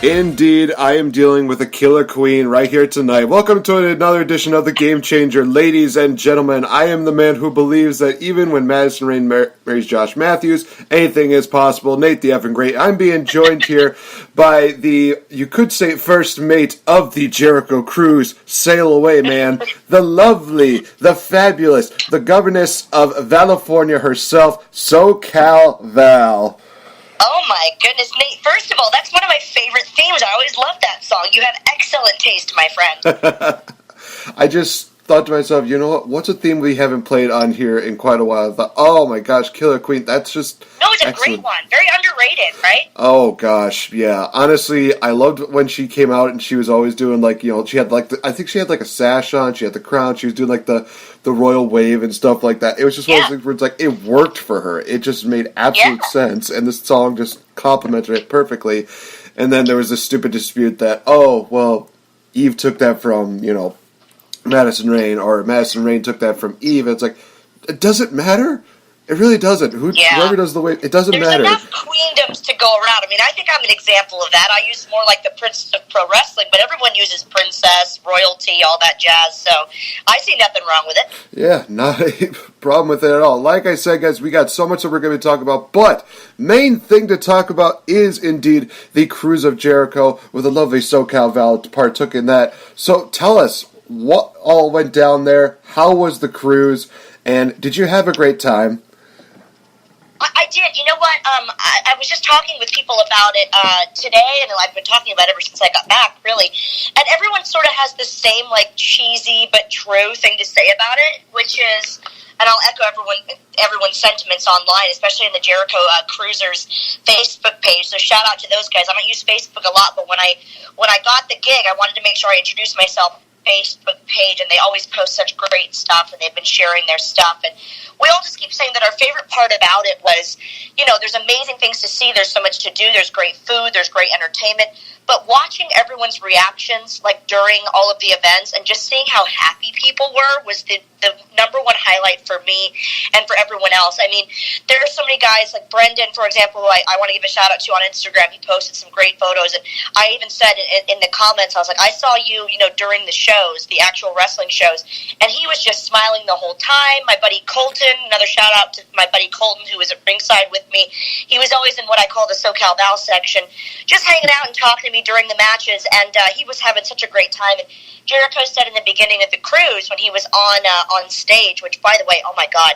Indeed, I am dealing with a killer queen right here tonight. Welcome to another edition of The Game Changer. Ladies and gentlemen, I am the man who believes that even when Madison Rayne marries Josh Matthews, anything is possible. Nate the effing great. I'm being joined here by the, you could say, first mate of the Jericho Cruise. Sail away, man. The lovely, the fabulous, the governess of California herself, SoCal Val. Oh my goodness, Nate. First of all, that's one of my favorite themes. I always loved that song. You have excellent taste, my friend. I just thought to myself, you know what? What's a theme we haven't played on here in quite a while? I thought, oh my gosh, Killer Queen, that's just No, it's a excellent. great one. Very underrated, right? Oh gosh, yeah. Honestly, I loved when she came out and she was always doing like, you know, she had like, I think she had like a sash on, she had the crown, she was doing like the royal wave and stuff like that. It was just one of those things where it's like, it worked for her. It just made absolute sense, and this song just complimented it perfectly. And then there was this stupid dispute that, oh, well, Eve took that from, you know, Madison Rayne, or Madison Rayne took that from Eve. It's like, it doesn't matter. It really doesn't. Whoever does the wave, it doesn't matter. There's enough queendoms to go around. I mean, I think I'm an example of that. I use more like the Princess of Pro Wrestling, but everyone uses princess, royalty, all that jazz, so I see nothing wrong with it. Yeah, not a problem with it at all. Like I said, guys, we got so much that we're going to talk about, but main thing to talk about is indeed the Cruise of Jericho, with the lovely SoCal Val partook in that. So tell us, what all went down there? How was the cruise? And did you have a great time? I did. You know what? I was just talking with people about it today, and I've been talking about it ever since I got back, really. And everyone sort of has the same, like, cheesy but true thing to say about it, which is, and I'll echo everyone's sentiments online, especially in the Jericho Cruisers Facebook page. So shout out to those guys. I don't use Facebook a lot, but when I got the gig, I wanted to make sure I introduced myself. Facebook page, and they always post such great stuff, and they've been sharing their stuff, and we all just keep saying that our favorite part about it was, you know, there's amazing things to see, there's so much to do, there's great food, there's great entertainment, but watching everyone's reactions, like, during all of the events, and just seeing how happy people were was the number one highlight for me and for everyone else. I mean, there are so many guys, like Brendan, for example, who I want to give a shout out to on Instagram. He posted some great photos, and I even said in the comments, I was like, I saw you, you know, during the shows, the actual wrestling shows, and he was just smiling the whole time. My buddy Colton, another shout out to my buddy Colton, who was at ringside with me. He was always in what I call the SoCal Val section, just hanging out and talking to me during the matches, and he was having such a great time. And Jericho said in the beginning of the cruise, when he was on stage, which, by the way, oh my God,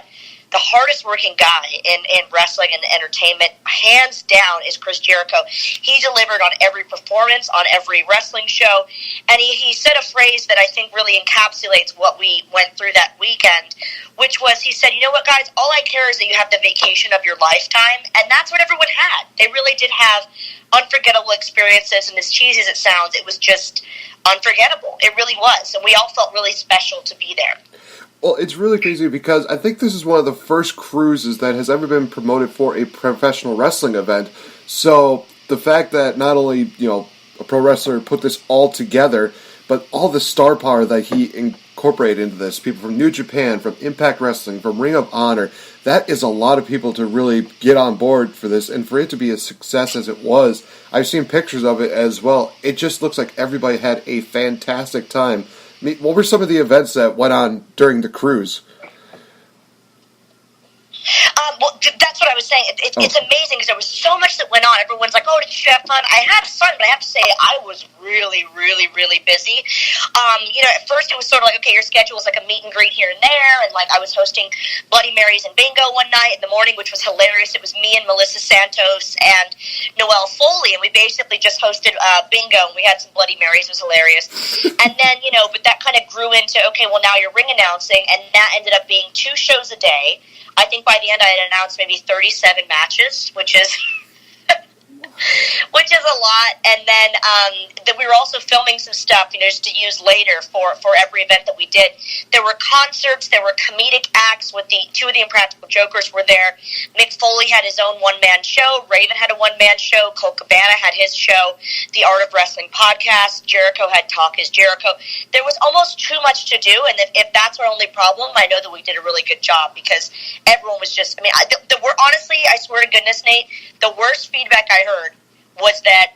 the hardest working guy in wrestling and entertainment, hands down, is Chris Jericho. He delivered on every performance, on every wrestling show, and he said a phrase that I think really encapsulates what we went through that weekend, which was, he said, you know what, guys, all I care is that you have the vacation of your lifetime, and that's what everyone had. They really did have unforgettable experiences, and as cheesy as it sounds, it was just unforgettable. It really was, and we all felt really special to be there. Well, it's really crazy because I think this is one of the first cruises that has ever been promoted for a professional wrestling event. So the fact that not only, you know, a pro wrestler put this all together, but all the star power that he incorporated into this, people from New Japan, from Impact Wrestling, from Ring of Honor, that is a lot of people to really get on board for this, and for it to be a success as it was. I've seen pictures of it as well. It just looks like everybody had a fantastic time. I mean, what were some of the events that went on during the cruise? Well, that's what I was saying. It's amazing because there was so much that went on. Everyone's like, oh, did you have fun? I had fun, but I have to say I was really, really, really busy. You know, at first it was sort of like, okay, your schedule was like a meet and greet here and there, and like I was hosting Bloody Marys and Bingo one night in the morning, which was hilarious. It was me and Melissa Santos and Noelle Foley, and we basically just hosted Bingo, and we had some Bloody Marys. It was hilarious. And then, you know, but that kind of grew into, okay, well, now you're ring announcing, and that ended up being 2 shows a day. I think by the end I had announced maybe 37 matches, which is which is a lot. And then we were also filming some stuff, you know, just to use later for every event that we did. There were concerts, there were comedic acts with 2 of the Impractical Jokers were there. Mick Foley had his own one-man show. Raven had a one-man show. Colt Cabana had his show, The Art of Wrestling podcast. Jericho had Talk is Jericho. There was almost too much to do, and if that's our only problem, I know that we did a really good job because everyone was just, I mean, honestly, I swear to goodness, Nate, the worst feedback I heard was that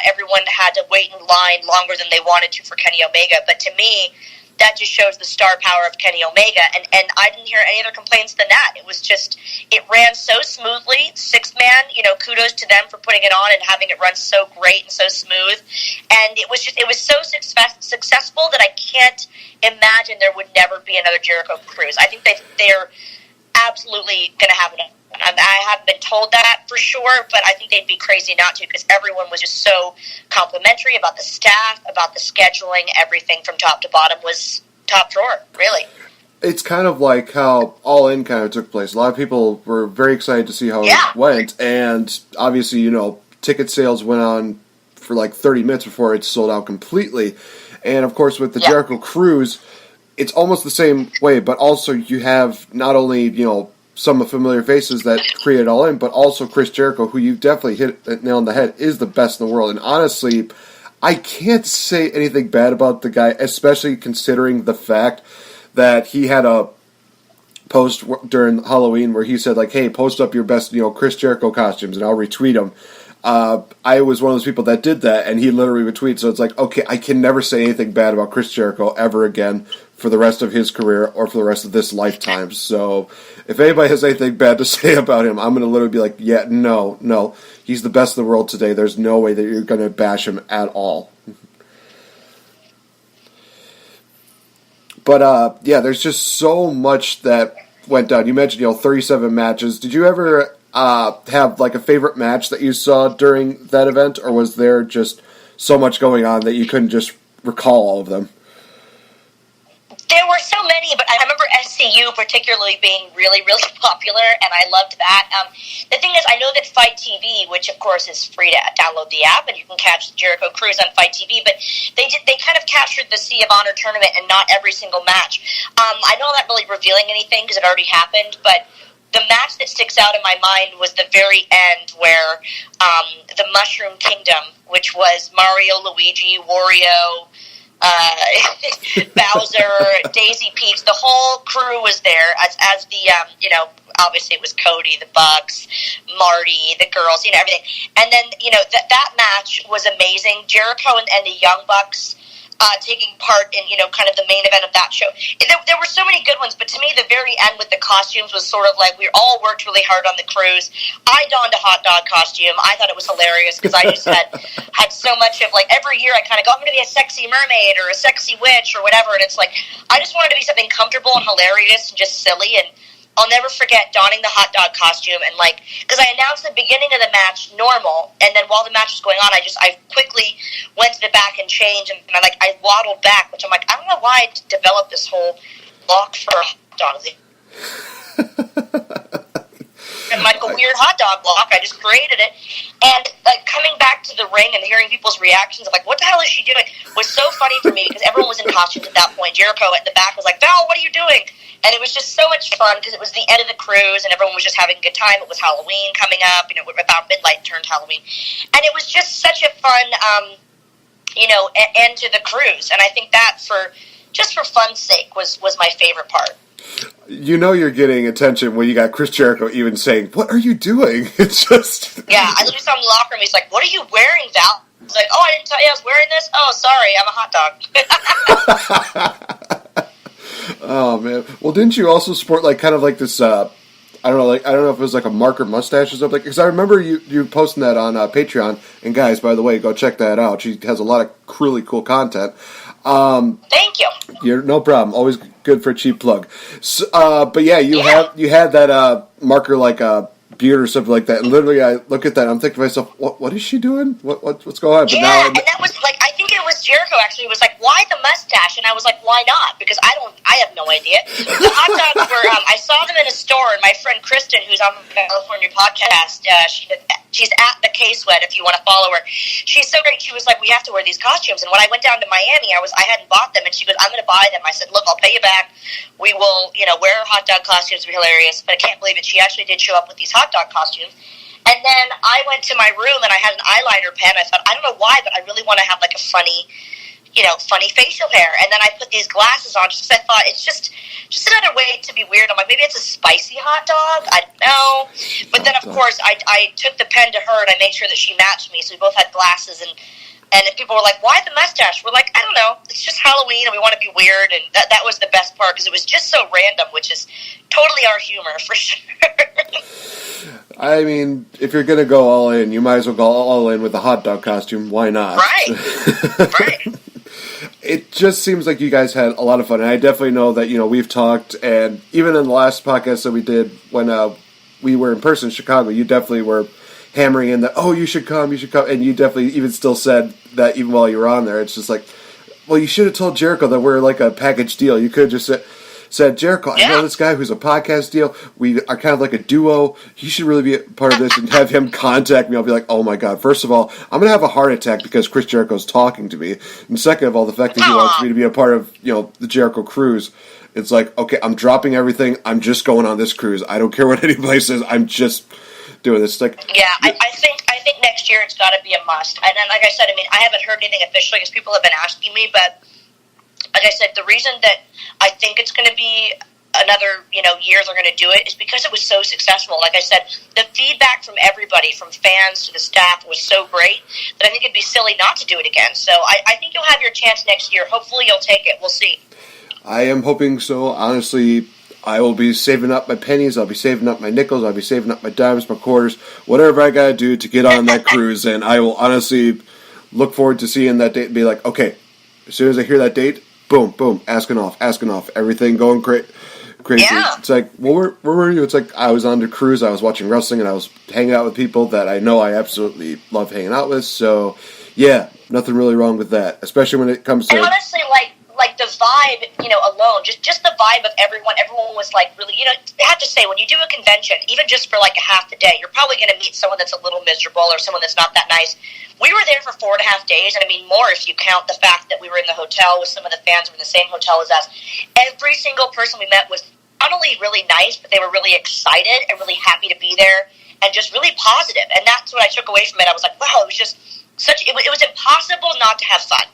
everyone had to wait in line longer than they wanted to for Kenny Omega. But to me, that just shows the star power of Kenny Omega, and I didn't hear any other complaints than that. It was just, it ran so smoothly. 6-man, kudos to them for putting it on and having it run so great and so smooth. And it was so successful that I can't imagine there would never be another Jericho Cruise. I think they're absolutely going to have another. I haven't been told that for sure, but I think they'd be crazy not to, because everyone was just so complimentary about the staff, about the scheduling. Everything from top to bottom was top drawer, really. It's kind of like how All In kind of took place. A lot of people were very excited to see how it went, and obviously, ticket sales went on for like 30 minutes before it sold out completely. And of course, with the Jericho Cruise, it's almost the same way, but also you have not only, some familiar faces that created All In, but also Chris Jericho, who you definitely hit the nail on the head, is the best in the world. And honestly, I can't say anything bad about the guy, especially considering the fact that he had a post during Halloween where he said, like, hey, post up your best, Chris Jericho costumes, and I'll retweet them. I was one of those people that did that, and he literally retweeted, so it's like, okay, I can never say anything bad about Chris Jericho ever again for the rest of his career or for the rest of this lifetime. So if anybody has anything bad to say about him, I'm going to literally be like, yeah, no, he's the best in the world today. There's no way that you're going to bash him at all. But, there's just so much that went down. You mentioned, 37 matches. Did you ever have, like, a favorite match that you saw during that event, or was there just so much going on that you couldn't just recall all of them? There were so many, but I remember SCU particularly being really, really popular, and I loved that. The thing is, I know that Fight TV, which of course is free to download the app, and you can catch the Jericho Cruise on Fight TV, but they kind of captured the Sea of Honor tournament and not every single match. I know I'm not really revealing anything because it already happened, but the match that sticks out in my mind was the very end where the Mushroom Kingdom, which was Mario, Luigi, Wario, Bowser, Daisy Peach, the whole crew was there as the, obviously it was Cody, the Bucks, Marty, the girls, everything. And then, that match was amazing. Jericho and the Young Bucks taking part in, kind of the main event of that show. There were so many good ones, but to me, the very end with the costumes was sort of like we all worked really hard on the cruise. I donned a hot dog costume. I thought it was hilarious because I just had so much of, like, every year I kind of go, I'm going to be a sexy mermaid or a sexy witch or whatever, and it's like, I just wanted to be something comfortable and hilarious and just silly, and I'll never forget donning the hot dog costume and, like, because I announced the beginning of the match normal, and then while the match was going on, I quickly went to the back and changed, and I waddled back, which I'm like, I don't know why I developed this whole lock for a hot dog. And like a weird hot dog block, I just created it, and coming back to the ring and hearing people's reactions of like, what the hell is she doing, was so funny for me because everyone was in costumes at that point. Jericho at the back was like, Val, what are you doing? And it was just so much fun because it was the end of the cruise and everyone was just having a good time. It was Halloween coming up, about midnight turned Halloween, and it was just such a fun, end to the cruise. And I think that for fun's sake was my favorite part. You're getting attention when you got Chris Jericho even saying, what are you doing? It's just... Yeah, I literally saw him in the locker room. He's like, what are you wearing, Val? I was like, oh, I didn't tell you I was wearing this? Oh, sorry, I'm a hot dog. Oh, man. Well, didn't you also sport, kind of like this, I don't know if it was like a marker mustache or something? Because I remember you posting that on Patreon. And guys, by the way, go check that out. She has a lot of really cool content. Thank you. You're no problem. Always good for a cheap plug. So, but yeah, you had that marker like a beard or something like that. And literally, I look at that, and I'm thinking to myself, what is she doing? What's going on? But yeah, and that was like, I think it was Jericho actually was like, why the mustache? And I was like, why not? Because I have no idea. The hot dogs were, I saw them in a store, and my friend Kristen, who's on the California podcast, she's at the K-Sweat if you want to follow her. She's so great. She was like, we have to wear these costumes. And when I went down to Miami, I hadn't bought them, and she goes, I'm going to buy them. I said, look, I'll pay you back. We will, wear hot dog costumes. It'll be hilarious. But I can't believe it. She actually did show up with these hot dog costumes. And then I went to my room and I had an eyeliner pen. I thought, I don't know why, but I really want to have like a funny facial hair. And then I put these glasses on just because I thought it's just just another way to be weird. I'm like, maybe it's a spicy hot dog. I don't know. But then, of course, I took the pen to her, and I made sure that she matched me, so we both had glasses, and people were like, why the mustache? We're like, I don't know. It's just Halloween, and we want to be weird, and that was the best part, because it was just so random, which is totally our humor, for sure. I mean, if you're going to go all in, you might as well go all in with the hot dog costume. Why not? Right. Right. It just seems like you guys had a lot of fun, and I definitely know that, we've talked, and even in the last podcast that we did when we were in person in Chicago, you definitely were hammering in that, oh, you should come, and you definitely even still said that even while you were on there. It's just like, well, you should have told Jericho that we're like a package deal. You could have just said, Jericho, I know this guy who's a podcast deal. We are kind of like a duo. You should really be a part of this, and have him contact me. I'll be like, oh my God, first of all, I'm going to have a heart attack because Chris Jericho's talking to me. And second of all, the fact that he wants me to be a part of, the Jericho Cruise. It's like, okay, I'm dropping everything. I'm just going on this cruise. I don't care what anybody says. I'm just doing this. Like, yeah, I think next year it's got to be a must. And then, like I said, I mean, I haven't heard anything officially because people have been asking me, but like I said, the reason that I think it's going to be another, year they're going to do it is because it was so successful. Like I said, the feedback from everybody, from fans to the staff, was so great that I think it'd be silly not to do it again. So I think you'll have your chance next year. Hopefully you'll take it. We'll see. I am hoping so. Honestly, I will be saving up my pennies. I'll be saving up my nickels. I'll be saving up my dimes, my quarters, whatever I got to do to get on that cruise. And I will honestly look forward to seeing that date and be like, okay, as soon as I hear that date, boom, boom, asking off, everything going crazy. Yeah. It's like, well, where were you? It's like, I was on the cruise, I was watching wrestling, and I was hanging out with people that I know I absolutely love hanging out with. So, yeah, nothing really wrong with that, especially when it comes to... And honestly, like the vibe, alone, just the vibe of everyone was like really, I have to say, when you do a convention, even just for like a half a day, you're probably going to meet someone that's a little miserable or someone that's not that nice. We were there for 4.5 days, and I mean more if you count the fact that we were in the hotel with some of the fans who were in the same hotel as us. Every single person we met was not only really nice, but they were really excited and really happy to be there and just really positive. And that's what I took away from it. I was like, wow, it was just it was impossible not to have fun.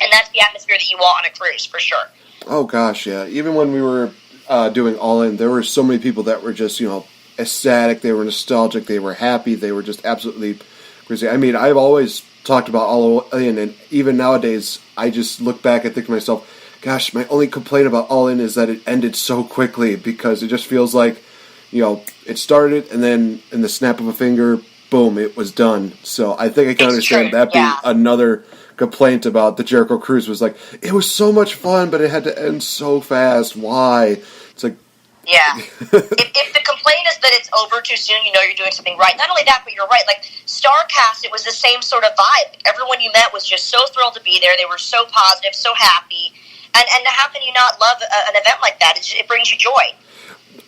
And that's the atmosphere that you want on a cruise, for sure. Oh, gosh, yeah. Even when we were doing All In, there were so many people that were just, ecstatic. They were nostalgic. They were happy. They were just absolutely crazy. I mean, I've always talked about All In, and even nowadays, I just look back and think to myself, gosh, my only complaint about All In is that it ended so quickly, because it just feels like, it started, and then in the snap of a finger, boom, it was done. So I think I can understand that being another complaint about the Jericho Cruise. Was like, it was so much fun, but it had to end so fast. Why? It's like, yeah. if the complaint is that it's over too soon, you're doing something right. Not only that, but you're right. Like StarCast, it was the same sort of vibe. Everyone you met was just so thrilled to be there. They were so positive, so happy. And how can you not love an event like that? It brings you joy.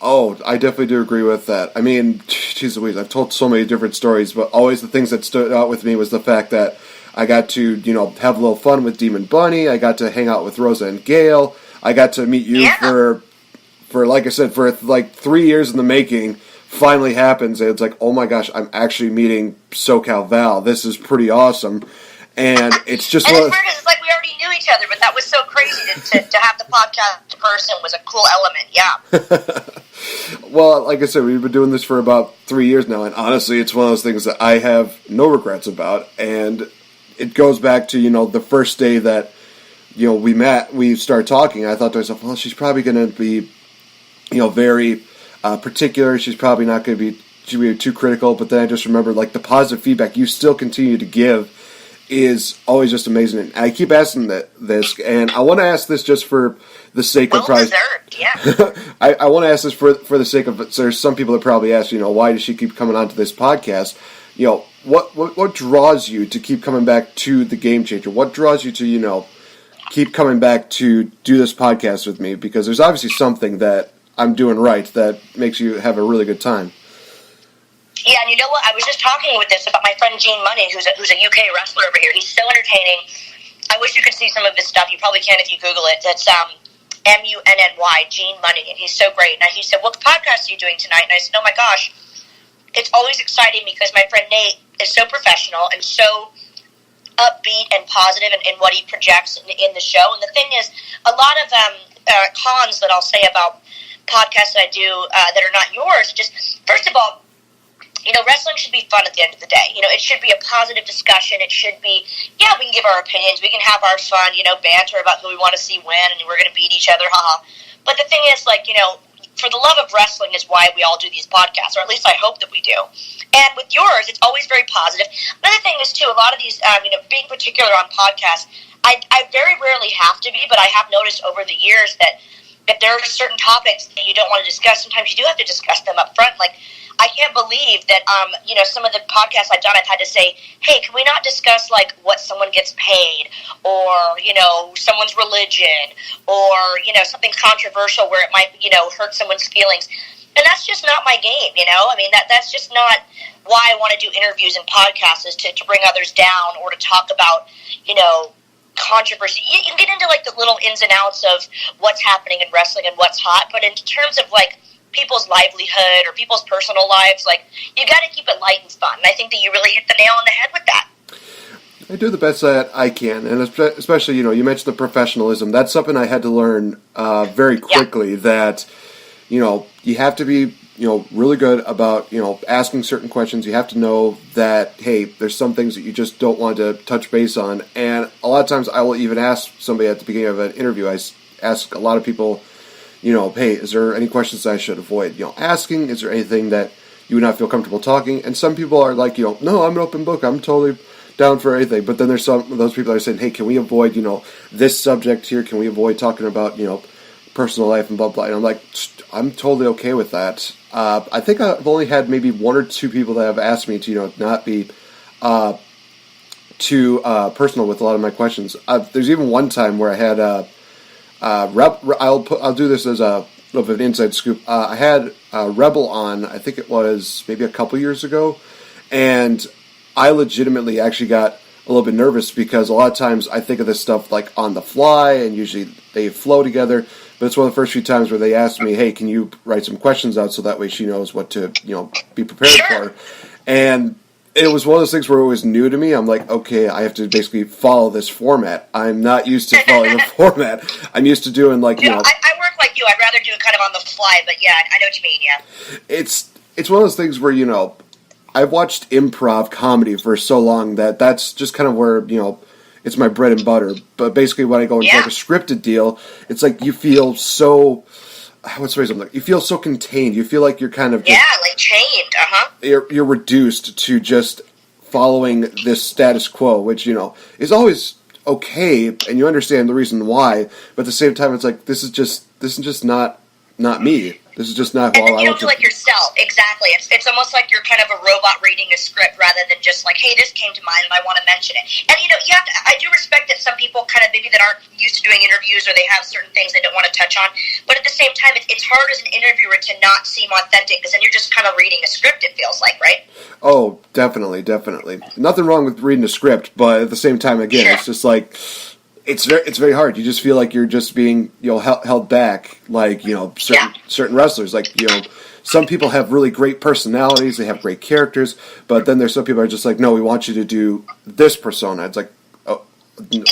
Oh, I definitely do agree with that. I mean, geez Louise, I've told so many different stories, but always the things that stood out with me was the fact that I got to, have a little fun with Demon Bunny. I got to hang out with Rosa and Gail. I got to meet you for like I said, for like 3 years in the making. Finally happens, and it's like, oh my gosh, I'm actually meeting SoCal Val. This is pretty awesome. And it's just and it's weird because it's like we already knew each other, but that was so crazy to have the podcast person was a cool element, yeah. Well, like I said, we've been doing this for about 3 years now, and honestly, it's one of those things that I have no regrets about. And it goes back to, the first day that, we met, we started talking. I thought to myself, well, she's probably going to be, very particular. She's probably not going to be too critical. But then I just remember, like, the positive feedback you still continue to give is always just amazing. And I keep asking this, and I want to ask this just for the sake of probably... yeah. I want to ask this for the sake of... So there's some people that probably ask, why does she keep coming onto this podcast? What draws you to keep coming back to the Game Changer? What draws you to, keep coming back to do this podcast with me? Because there's obviously something that I'm doing right that makes you have a really good time. Yeah, and you know what? I was just talking with this about my friend Gene Money, who's a UK wrestler over here. He's so entertaining. I wish you could see some of his stuff. You probably can if you Google it. It's Munny, Gene Money, and he's so great. And he said, "What podcast are you doing tonight?" And I said, "Oh my gosh, it's always exciting because my friend Nate is so professional and so upbeat and positive in what he projects in the show." And the thing is, a lot of cons that I'll say about podcasts that I do that are not yours. Just first of all, wrestling should be fun at the end of the day. It should be a positive discussion. It should be, we can give our opinions. We can have our fun, banter about who we want to see win, and we're going to beat each other, haha. But the thing is, for the love of wrestling is why we all do these podcasts, or at least I hope that we do. And with yours, it's always very positive. Another thing is, too, a lot of these, being particular on podcasts, I very rarely have to be, but I have noticed over the years that if there are certain topics that you don't want to discuss, sometimes you do have to discuss them up front. I can't believe that, some of the podcasts I've done, I've had to say, hey, can we not discuss, what someone gets paid, or, someone's religion, or, something controversial where it might, hurt someone's feelings. And that's just not my game, that's just not why I want to do interviews and podcasts, is to bring others down, or to talk about, controversy. You can get into, the little ins and outs of what's happening in wrestling and what's hot, but in terms of, people's livelihood or people's personal lives, you got to keep it light and fun. And I think that you really hit the nail on the head with that. I do the best that I can, and especially, you mentioned the professionalism. That's something I had to learn very quickly, that, you have to be, really good about, asking certain questions. You have to know that, hey, there's some things that you just don't want to touch base on. And a lot of times I will even ask somebody at the beginning of an interview. I ask a lot of people, hey, is there any questions I should avoid, asking? Is there anything that you would not feel comfortable talking? And some people are like, no, I'm an open book. I'm totally down for anything. But then there's some of those people that are saying, hey, can we avoid, this subject here? Can we avoid talking about, personal life and blah, blah. And I'm like, I'm totally okay with that. I think I've only had maybe one or two people that have asked me to, not be too personal with a lot of my questions. There's even one time where I had I'll do this as a little bit of an inside scoop. I had Rebel on, I think it was maybe a couple years ago, and I legitimately actually got a little bit nervous because a lot of times I think of this stuff on the fly, and usually they flow together. But it's one of the first few times where they asked me, hey, can you write some questions out so that way she knows what to, be prepared for. And it was one of those things where it was new to me. I'm like, okay, I have to basically follow this format. I'm not used to following the format. I'm used to doing I work like you. I'd rather do it kind of on the fly, but yeah, I know what you mean, yeah. It's one of those things where, I've watched improv comedy for so long that that's just kind of where, it's my bread and butter. But basically when I go into a scripted deal, it's you feel so... What's the reason? You feel so contained. You feel like you're kind of just, chained. You're reduced to just following this status quo, which is always okay, and you understand the reason why. But at the same time, it's this is just not me. This is just not how I want to. You don't feel like yourself. Exactly. It's almost like you're kind of a robot reading a script rather than just hey, this came to mind and I want to mention it. And you have to. I do respect that some people kind of maybe that aren't used to doing interviews, or they have certain things they don't want to touch on. But at the same time, it's hard as an interviewer to not seem authentic, because then you're just kind of reading a script. It feels like, right? Oh, definitely. Nothing wrong with reading a script, but at the same time, again, It's just it's very hard. You just feel like you're just being held back, certain wrestlers. Some people have really great personalities, they have great characters, but then there's some people that are just no, we want you to do this persona. It's oh,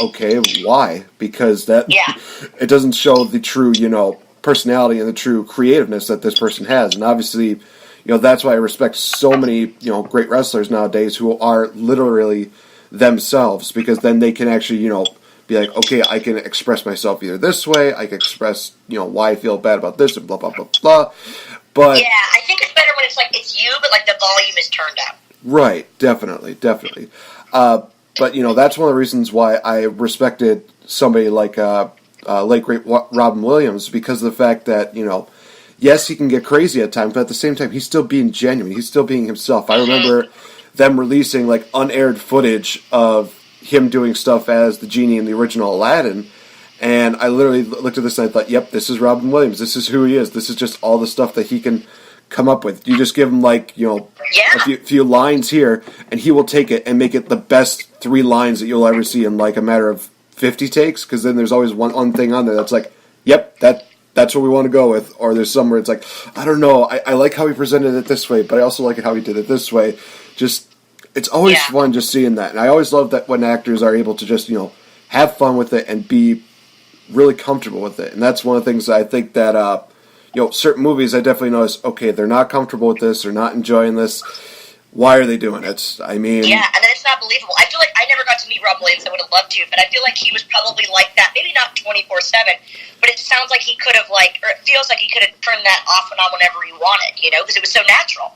okay, why? Because it doesn't show the true personality and the true creativeness that this person has. And obviously, that's why I respect so many great wrestlers nowadays who are literally themselves, because then they can actually be okay, I can express myself either this way, I can express, why I feel bad about this, and blah, blah, blah, blah. But yeah, I think it's better when it's you, but the volume is turned up. Right, definitely. But, that's one of the reasons why I respected somebody like late great Robin Williams, because of the fact that, yes, he can get crazy at times, but at the same time, he's still being genuine, he's still being himself. I remember them releasing, unaired footage of him doing stuff as the genie in the original Aladdin, and I literally looked at this and I thought, yep, this is Robin Williams, this is who he is, this is just all the stuff that he can come up with. You just give him a few lines here, and he will take it and make it the best 3 lines that you'll ever see in a matter of 50 takes, because then there's always one thing on there that's yep, that's what we want to go with. Or there's somewhere it's I don't know, I like how he presented it this way, but I also like it how he did it this way. It's always fun just seeing that. And I always love that when actors are able to just, have fun with it and be really comfortable with it. And that's one of the things that I think that, certain movies I definitely notice, okay, they're not comfortable with this, they're not enjoying this. Why are they doing it? I mean... Yeah, and then it's not believable. I feel like I never got to meet Rob Williams. I would have loved to, but I feel like he was probably like that. Maybe not 24/7, but it sounds like he could have, or it feels like he could have turned that off and on whenever he wanted, because it was so natural.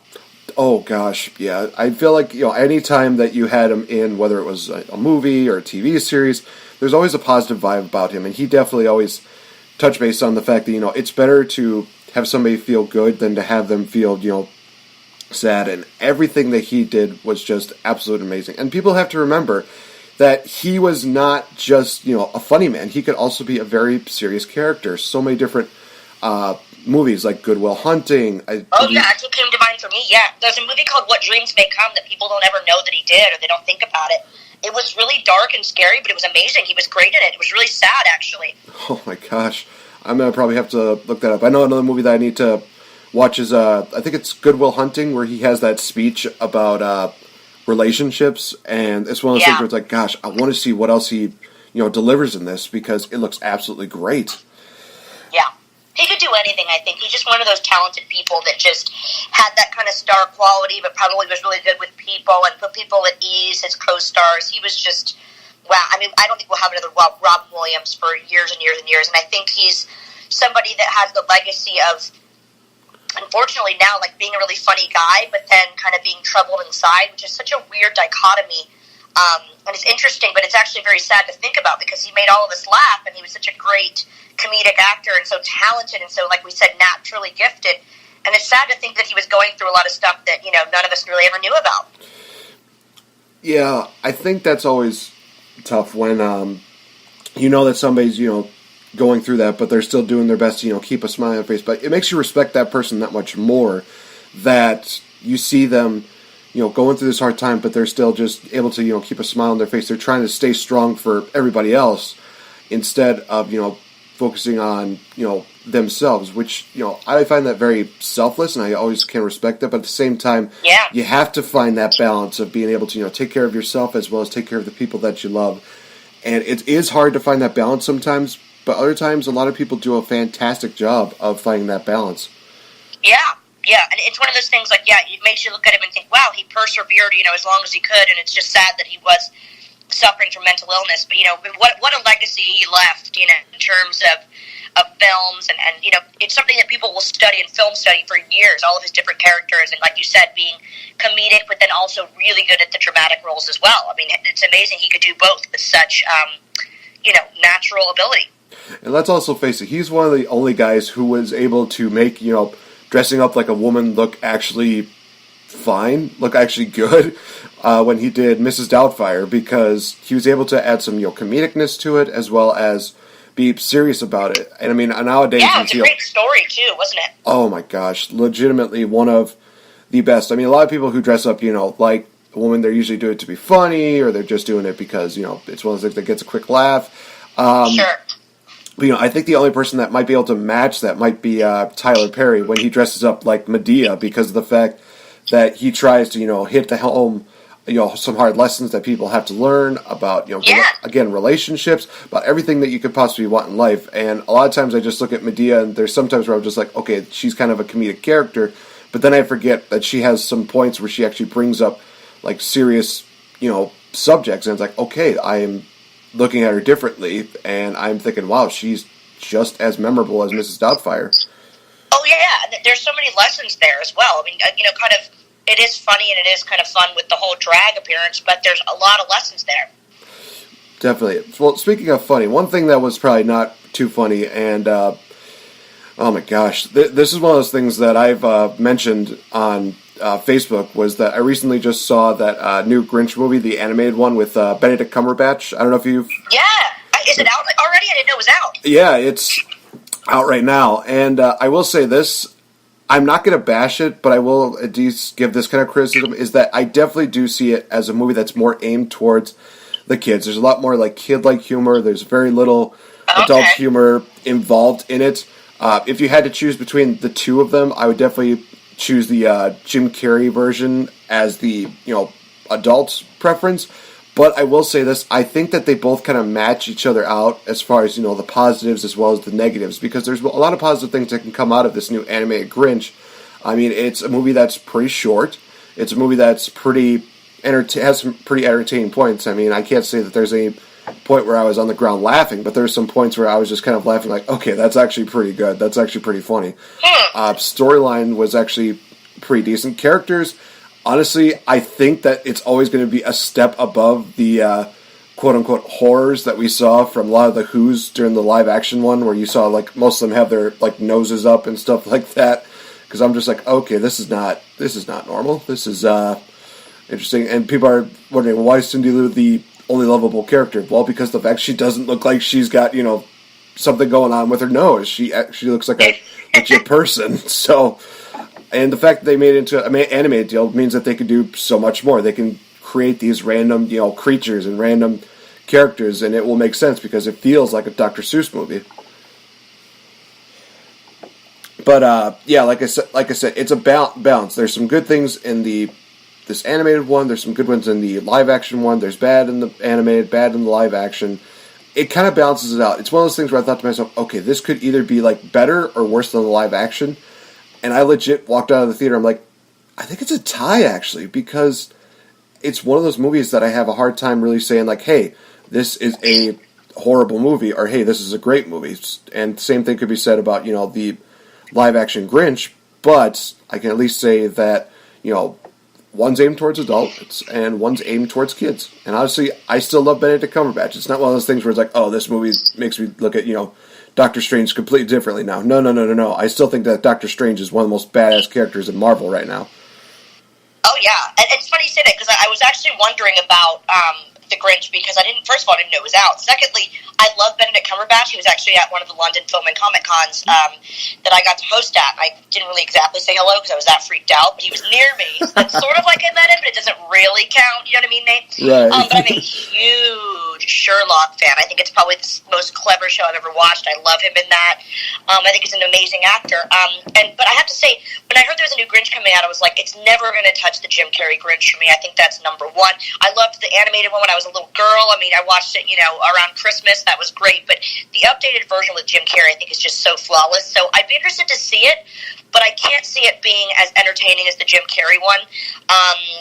Oh, gosh, yeah. I feel like, any time that you had him in, whether it was a movie or a TV series, there's always a positive vibe about him, and he definitely always touched base on the fact that, it's better to have somebody feel good than to have them feel, sad, and everything that he did was just absolutely amazing. And people have to remember that he was not just, a funny man. He could also be a very serious character. So many different movies, like Good Will Hunting. That's what came to mind for me, yeah. There's a movie called What Dreams May Come that people don't ever know that he did, or they don't think about it. It was really dark and scary, but it was amazing. He was great in it. It was really sad, actually. Oh, my gosh. I'm going to probably have to look that up. I know another movie that I need to watch is, I think it's Good Will Hunting, where he has that speech about relationships, and it's one of those things where it's like, gosh, I want to see what else he, delivers in this, because it looks absolutely great. Yeah. He could do anything, I think. He's just one of those talented people that just had that kind of star quality, but probably was really good with people and put people at ease, his co-stars. He was just, wow. I mean, I don't think we'll have another Rob Williams for years and years and years, and I think he's somebody that has the legacy of, unfortunately now, being a really funny guy, but then kind of being troubled inside, which is such a weird dichotomy. And it's interesting, but it's actually very sad to think about, because he made all of us laugh, and he was such a great comedic actor and so talented and so, like we said, naturally gifted. And it's sad to think that he was going through a lot of stuff that, none of us really ever knew about. Yeah, I think that's always tough when, that somebody's, going through that, but they're still doing their best to, keep a smile on their face. But it makes you respect that person that much more, that you see them, going through this hard time, but they're still just able to, keep a smile on their face. They're trying to stay strong for everybody else instead of, focusing on, themselves, which, I find that very selfless, and I always can respect that, but at the same time, you have to find that balance of being able to, take care of yourself as well as take care of the people that you love. And it is hard to find that balance sometimes, but other times, a lot of people do a fantastic job of finding that balance. Yeah, and it's one of those things, it makes you look at him and think, wow, he persevered, as long as he could, and it's just sad that he was suffering from mental illness. But, what a legacy he left, in terms of films, and it's something that people will study in film study for years, all of his different characters, and like you said, being comedic, but then also really good at the dramatic roles as well. I mean, it's amazing he could do both with such, natural ability. And let's also face it, he's one of the only guys who was able to make, dressing up like a woman look actually fine, look actually good, when he did Mrs. Doubtfire, because he was able to add some, comedicness to it, as well as be serious about it. And I mean, nowadays... Yeah, it's a great story, too, wasn't it? Oh my gosh, legitimately one of the best. I mean, a lot of people who dress up, like a woman, they're usually doing it to be funny, or they're just doing it because, it's one of those things that gets a quick laugh. Sure. But, I think the only person that might be able to match that might be Tyler Perry when he dresses up like Medea, because of the fact that he tries to, hit the home, some hard lessons that people have to learn about, again, relationships, about everything that you could possibly want in life. And a lot of times I just look at Medea, and there's sometimes where I'm just like, okay, she's kind of a comedic character, but then I forget that she has some points where she actually brings up, serious, subjects, and it's like, okay, I am looking at her differently, and I'm thinking, wow, she's just as memorable as Mrs. Doubtfire. Oh, yeah, there's so many lessons there as well. I mean, kind of, it is funny and it is kind of fun with the whole drag appearance, but there's a lot of lessons there. Definitely. Well, speaking of funny, one thing that was probably not too funny, and, oh my gosh, this is one of those things that I've mentioned on Facebook, was that I recently just saw that new Grinch movie, the animated one with Benedict Cumberbatch. I don't know if you've... Yeah! Is it out already? I didn't know it was out. Yeah, it's out right now. And I will say this, I'm not going to bash it, but I will at least give this kind of criticism, is that I definitely do see it as a movie that's more aimed towards the kids. There's a lot more kid-like humor. There's very little adult humor involved in it. If you had to choose between the two of them, I would definitely choose the Jim Carrey version as the adult preference. But I will say this, I think that they both kind of match each other out as far as, the positives as well as the negatives, because there's a lot of positive things that can come out of this new animated Grinch. I mean, it's a movie that's pretty short. It's a movie that's has some pretty entertaining points. I mean, I can't say that there's any point where I was on the ground laughing, but there's some points where I was just kind of laughing like, okay, that's actually pretty good. That's actually pretty funny. Storyline was actually pretty decent. Characters, honestly, I think that it's always going to be a step above the quote-unquote horrors that we saw from a lot of the Who's during the live-action one, where you saw, like, most of them have their, like, noses up and stuff like that. Because I'm just like, okay, this is not normal. This is interesting. And people are wondering, why is Cindy Lou the only lovable character? Well, because the fact she doesn't look like she's got, something going on with her nose. She actually looks like a legit person. So, and the fact that they made it into an animated deal means that they can do so much more. They can create these random, creatures and random characters, and it will make sense because it feels like a Dr. Seuss movie. But yeah, like I said, it's a balance. There's some good things in this animated one. There's some good ones in the live action one. There's bad in the animated, bad in the live action. It kind of balances it out. It's one of those things where I thought to myself, okay, this could either be like better or worse than the live action. And I legit walked out of the theater. I'm like, I think it's a tie actually, because it's one of those movies that I have a hard time really saying like, hey, this is a horrible movie, or hey, this is a great movie. And the same thing could be said about the live-action Grinch, but I can at least say that, one's aimed towards adults and one's aimed towards kids. And honestly, I still love Benedict Cumberbatch. It's not one of those things where it's like, oh, this movie makes me look at, Doctor Strange completely differently now. No. I still think that Doctor Strange is one of the most badass characters in Marvel right now. Oh, yeah. And it's funny you say that, because I was actually wondering about the Grinch, because first of all, I didn't know it was out. Secondly, I love Benedict Cumberbatch. He was actually at one of the London Film and Comic Cons that I got to host at. I didn't really exactly say hello because I was that freaked out, but he was near me. So it's sort of like I met him, but it doesn't really count. You know what I mean, Nate? Right. But I'm a huge Sherlock fan. I think it's probably the most clever show I've ever watched. I love him in that. I think he's an amazing actor. But I have to say, when I heard there was a new Grinch coming out, I was like, it's never going to touch the Jim Carrey Grinch for me. I think that's number one. I loved the animated one when I was a little girl. I mean, I watched it, around Christmas. That was great. But the updated version with Jim Carrey, I think, is just so flawless. So I'd be interested to see it, but I can't see it being as entertaining as the Jim Carrey one.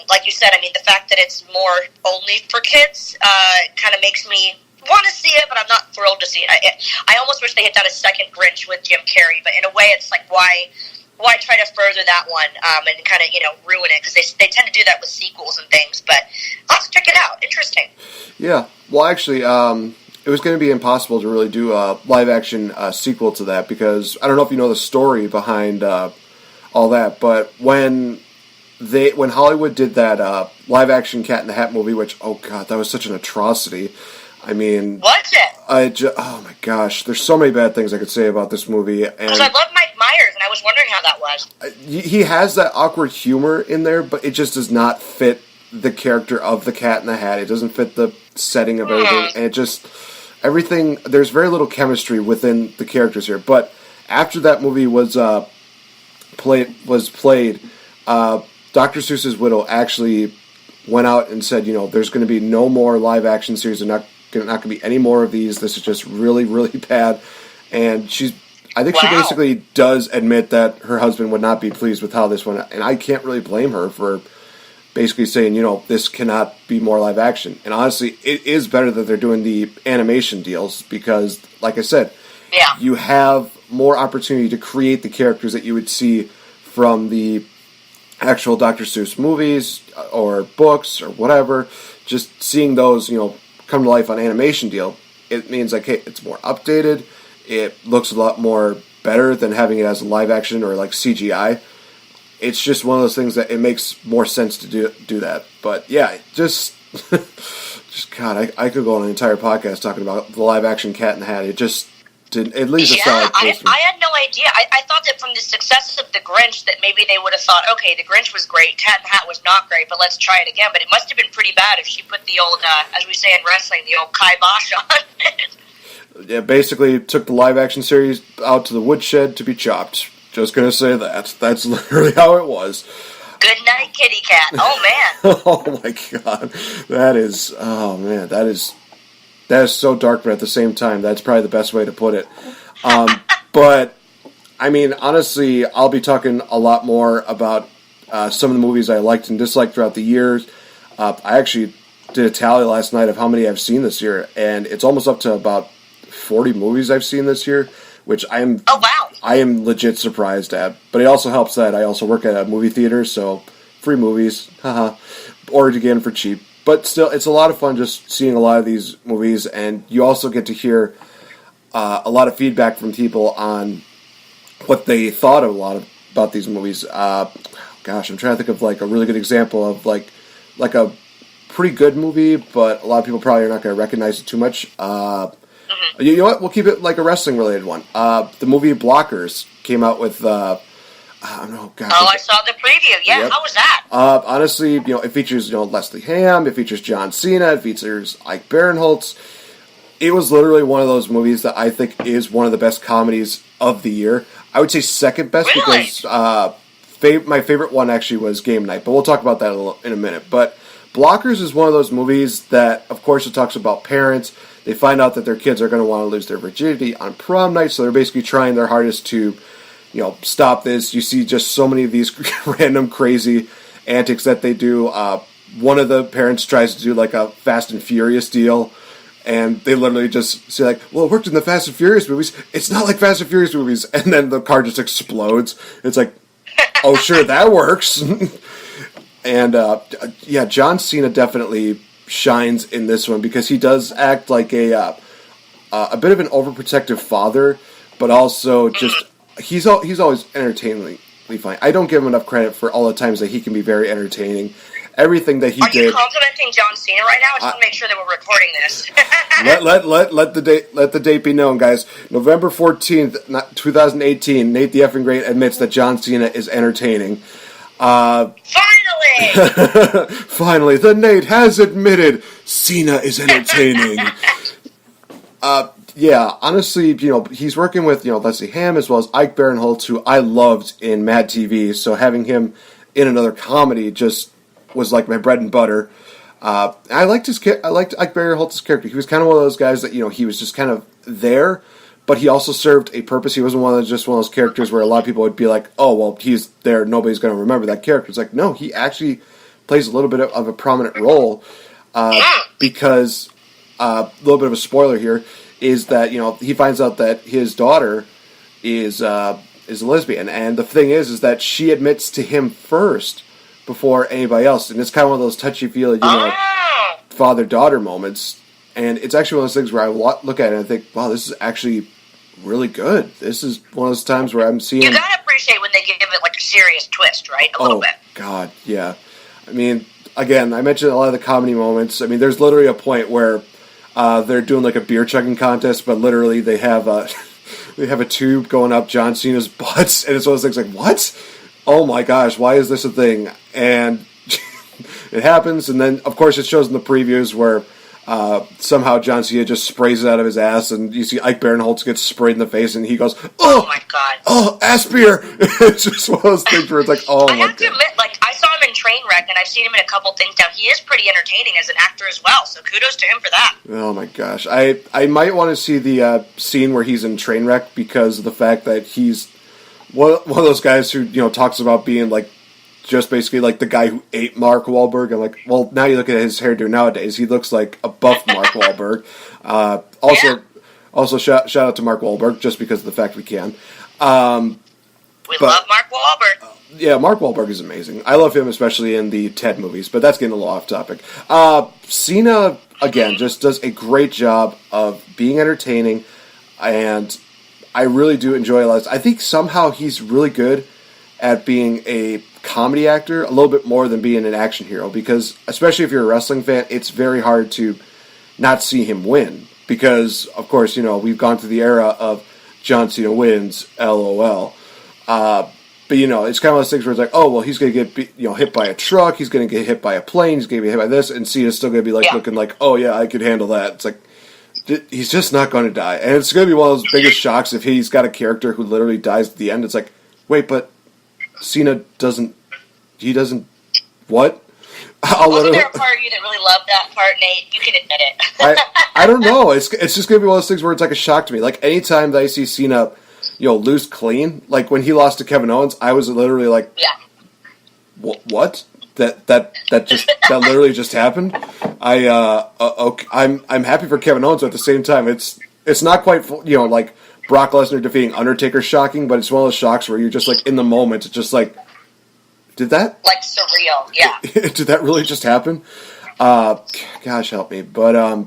Like you said, I mean, the fact that it's more only for kids kind of makes me want to see it, but I'm not thrilled to see it. I almost wish they had done a second Grinch with Jim Carrey, but in a way, it's like, why try to further that one and kind of, ruin it? Because they tend to do that with sequels and things. But let's check it out. Interesting. Yeah. Well, actually, it was going to be impossible to really do a live-action sequel to that, because I don't know if you know the story behind all that, but when Hollywood did that live-action Cat in the Hat movie, which, oh god, that was such an atrocity. I mean, was it? Oh my gosh, there's so many bad things I could say about this movie. Because I love Mike Myers, and I was wondering how that was. He has that awkward humor in there, but it just does not fit the character of the Cat in the Hat. It doesn't fit the setting of everything, and it just everything. There's very little chemistry within the characters here. But after that movie was played, Dr. Seuss's widow actually went out and said, there's going to be no more live action series. They're not going to be any more of these. This is just really, really bad. And I think she basically does admit that her husband would not be pleased with how this went. And I can't really blame her for basically saying, this cannot be more live action. And honestly, it is better that they're doing the animation deals because, like I said, you have more opportunity to create the characters that you would see from the actual Dr. Seuss movies or books or whatever. Just seeing those, come to life on animation deal, it means like, hey, it's more updated. It looks a lot more better than having it as a live action or like CGI. It's just one of those things that it makes more sense to do that. But yeah, just God, I could go on an entire podcast talking about the live action Cat in the Hat. It just didn't. It leaves a sour taste. I had no idea. I thought that from the success of the Grinch that maybe they would have thought, okay, the Grinch was great, Cat in the Hat was not great, but let's try it again. But it must have been pretty bad if she put the old, as we say in wrestling, the old kibosh on it. Yeah, basically took the live action series out to the woodshed to be chopped. Just gonna say that. That's literally how it was. Good night, kitty cat. Oh, man. Oh, my God. That is so dark, but at the same time, that's probably the best way to put it. But, I mean, honestly, I'll be talking a lot more about some of the movies I liked and disliked throughout the years. I actually did a tally last night of how many I've seen this year, and it's almost up to about 40 movies I've seen this year, which I am legit surprised at. But it also helps that I also work at a movie theater, so free movies, haha, or again for cheap. But still, it's a lot of fun just seeing a lot of these movies, and you also get to hear a lot of feedback from people on what they thought about these movies. Gosh, I'm trying to think of like a really good example of like a pretty good movie, but a lot of people probably are not going to recognize it too much. You know what? We'll keep it like a wrestling related one. The movie Blockers came out with. I don't know. Gosh, I saw the preview. Yeah, yep. How was that? Honestly, it features Leslie Hamm, it features John Cena, it features Ike Barinholtz. It was literally one of those movies that I think is one of the best comedies of the year. I would say second best because my favorite one actually was Game Night, but we'll talk about that in a minute. But Blockers is one of those movies that, of course, it talks about parents. They find out that their kids are going to want to lose their virginity on prom night, so they're basically trying their hardest to, stop this. You see just so many of these random crazy antics that they do. One of the parents tries to do like a Fast and Furious deal, and they literally just say like, well, it worked in the Fast and Furious movies. It's not like Fast and Furious movies. And then the car just explodes. It's like, oh, sure, that works. And, John Cena definitely shines in this one because he does act like a bit of an overprotective father, but also just, he's always entertainingly fine. I don't give him enough credit for all the times that he can be very entertaining. Everything that he did. Are you complimenting John Cena right now? I just want to make sure that we're recording this. let the date be known, guys. November 14th, 2018. Nate the Effing Great admits that John Cena is entertaining. Finally! Finally, the Nate has admitted Cena is entertaining. Honestly, he's working with, Leslie Hamm as well as Ike Barinholtz, who I loved in Mad TV, so having him in another comedy just was like my bread and butter. I liked Ike Barinholtz's character. He was kind of one of those guys that, he was just kind of there, but he also served a purpose. He wasn't one of those characters where a lot of people would be like, oh, well, he's there, nobody's going to remember that character. It's like, no, he actually plays a little bit of a prominent role, because, a little bit of a spoiler here, is that, he finds out that his daughter is a lesbian, and the thing is that she admits to him first before anybody else, and it's kind of one of those touchy-feely, father-daughter moments. And it's actually one of those things where I look at it and I think, wow, this is actually really good. This is one of those times where I'm seeing... You gotta appreciate when they give it like a serious twist, right? A little bit. Oh, God, yeah. I mean, again, I mentioned a lot of the comedy moments. I mean, there's literally a point where they're doing like a beer chugging contest, but literally they have a tube going up John Cena's butts, and it's one of those things like, what? Oh my gosh, why is this a thing? And it happens, and then, of course, it shows in the previews where somehow John Cena just sprays it out of his ass, and you see Ike Barinholtz get sprayed in the face, and he goes, "Oh my god! Oh, ass beer!" It's just one of those things where it's like, "Oh my god!" I have to admit, like I saw him in Trainwreck, and I've seen him in a couple things now. He is pretty entertaining as an actor as well. So kudos to him for that. Oh my gosh, I might want to see the scene where he's in Trainwreck because of the fact that he's one of those guys who talks about being like. Just basically like the guy who ate Mark Wahlberg. I'm like, well, now you look at his hairdo nowadays, he looks like a buff Mark Wahlberg. Also, shout out to Mark Wahlberg just because of the fact we can. We love Mark Wahlberg. Yeah, Mark Wahlberg is amazing. I love him especially in the Ted movies, but that's getting a little off topic. Cena again just does a great job of being entertaining, and I really do enjoy a lot. I think somehow he's really good at being a comedy actor a little bit more than being an action hero, because especially if you're a wrestling fan, it's very hard to not see him win, because of course we've gone through the era of John Cena wins, LOL, but it's kind of those things where it's like, oh well, he's gonna get hit by a truck, he's gonna get hit by a plane, he's gonna get hit by this, and Cena's still gonna be like looking like, oh yeah, I could handle that. It's like he's just not going to die, and it's gonna be one of those biggest shocks if he's got a character who literally dies at the end. It's like, wait, but Cena doesn't he doesn't. What? Wasn't there a part of you that really loved that part, Nate? You can admit it. I don't know. It's just gonna be one of those things where it's like a shock to me. Like anytime that I see Cena, lose clean, like when he lost to Kevin Owens, I was literally like, yeah. What? That literally just happened. I'm happy for Kevin Owens, but at the same time, it's not quite like Brock Lesnar defeating Undertaker shocking, but it's one of those shocks where you're just like in the moment, it's just like, did that? Like surreal, yeah. Did that really just happen? Gosh help me. But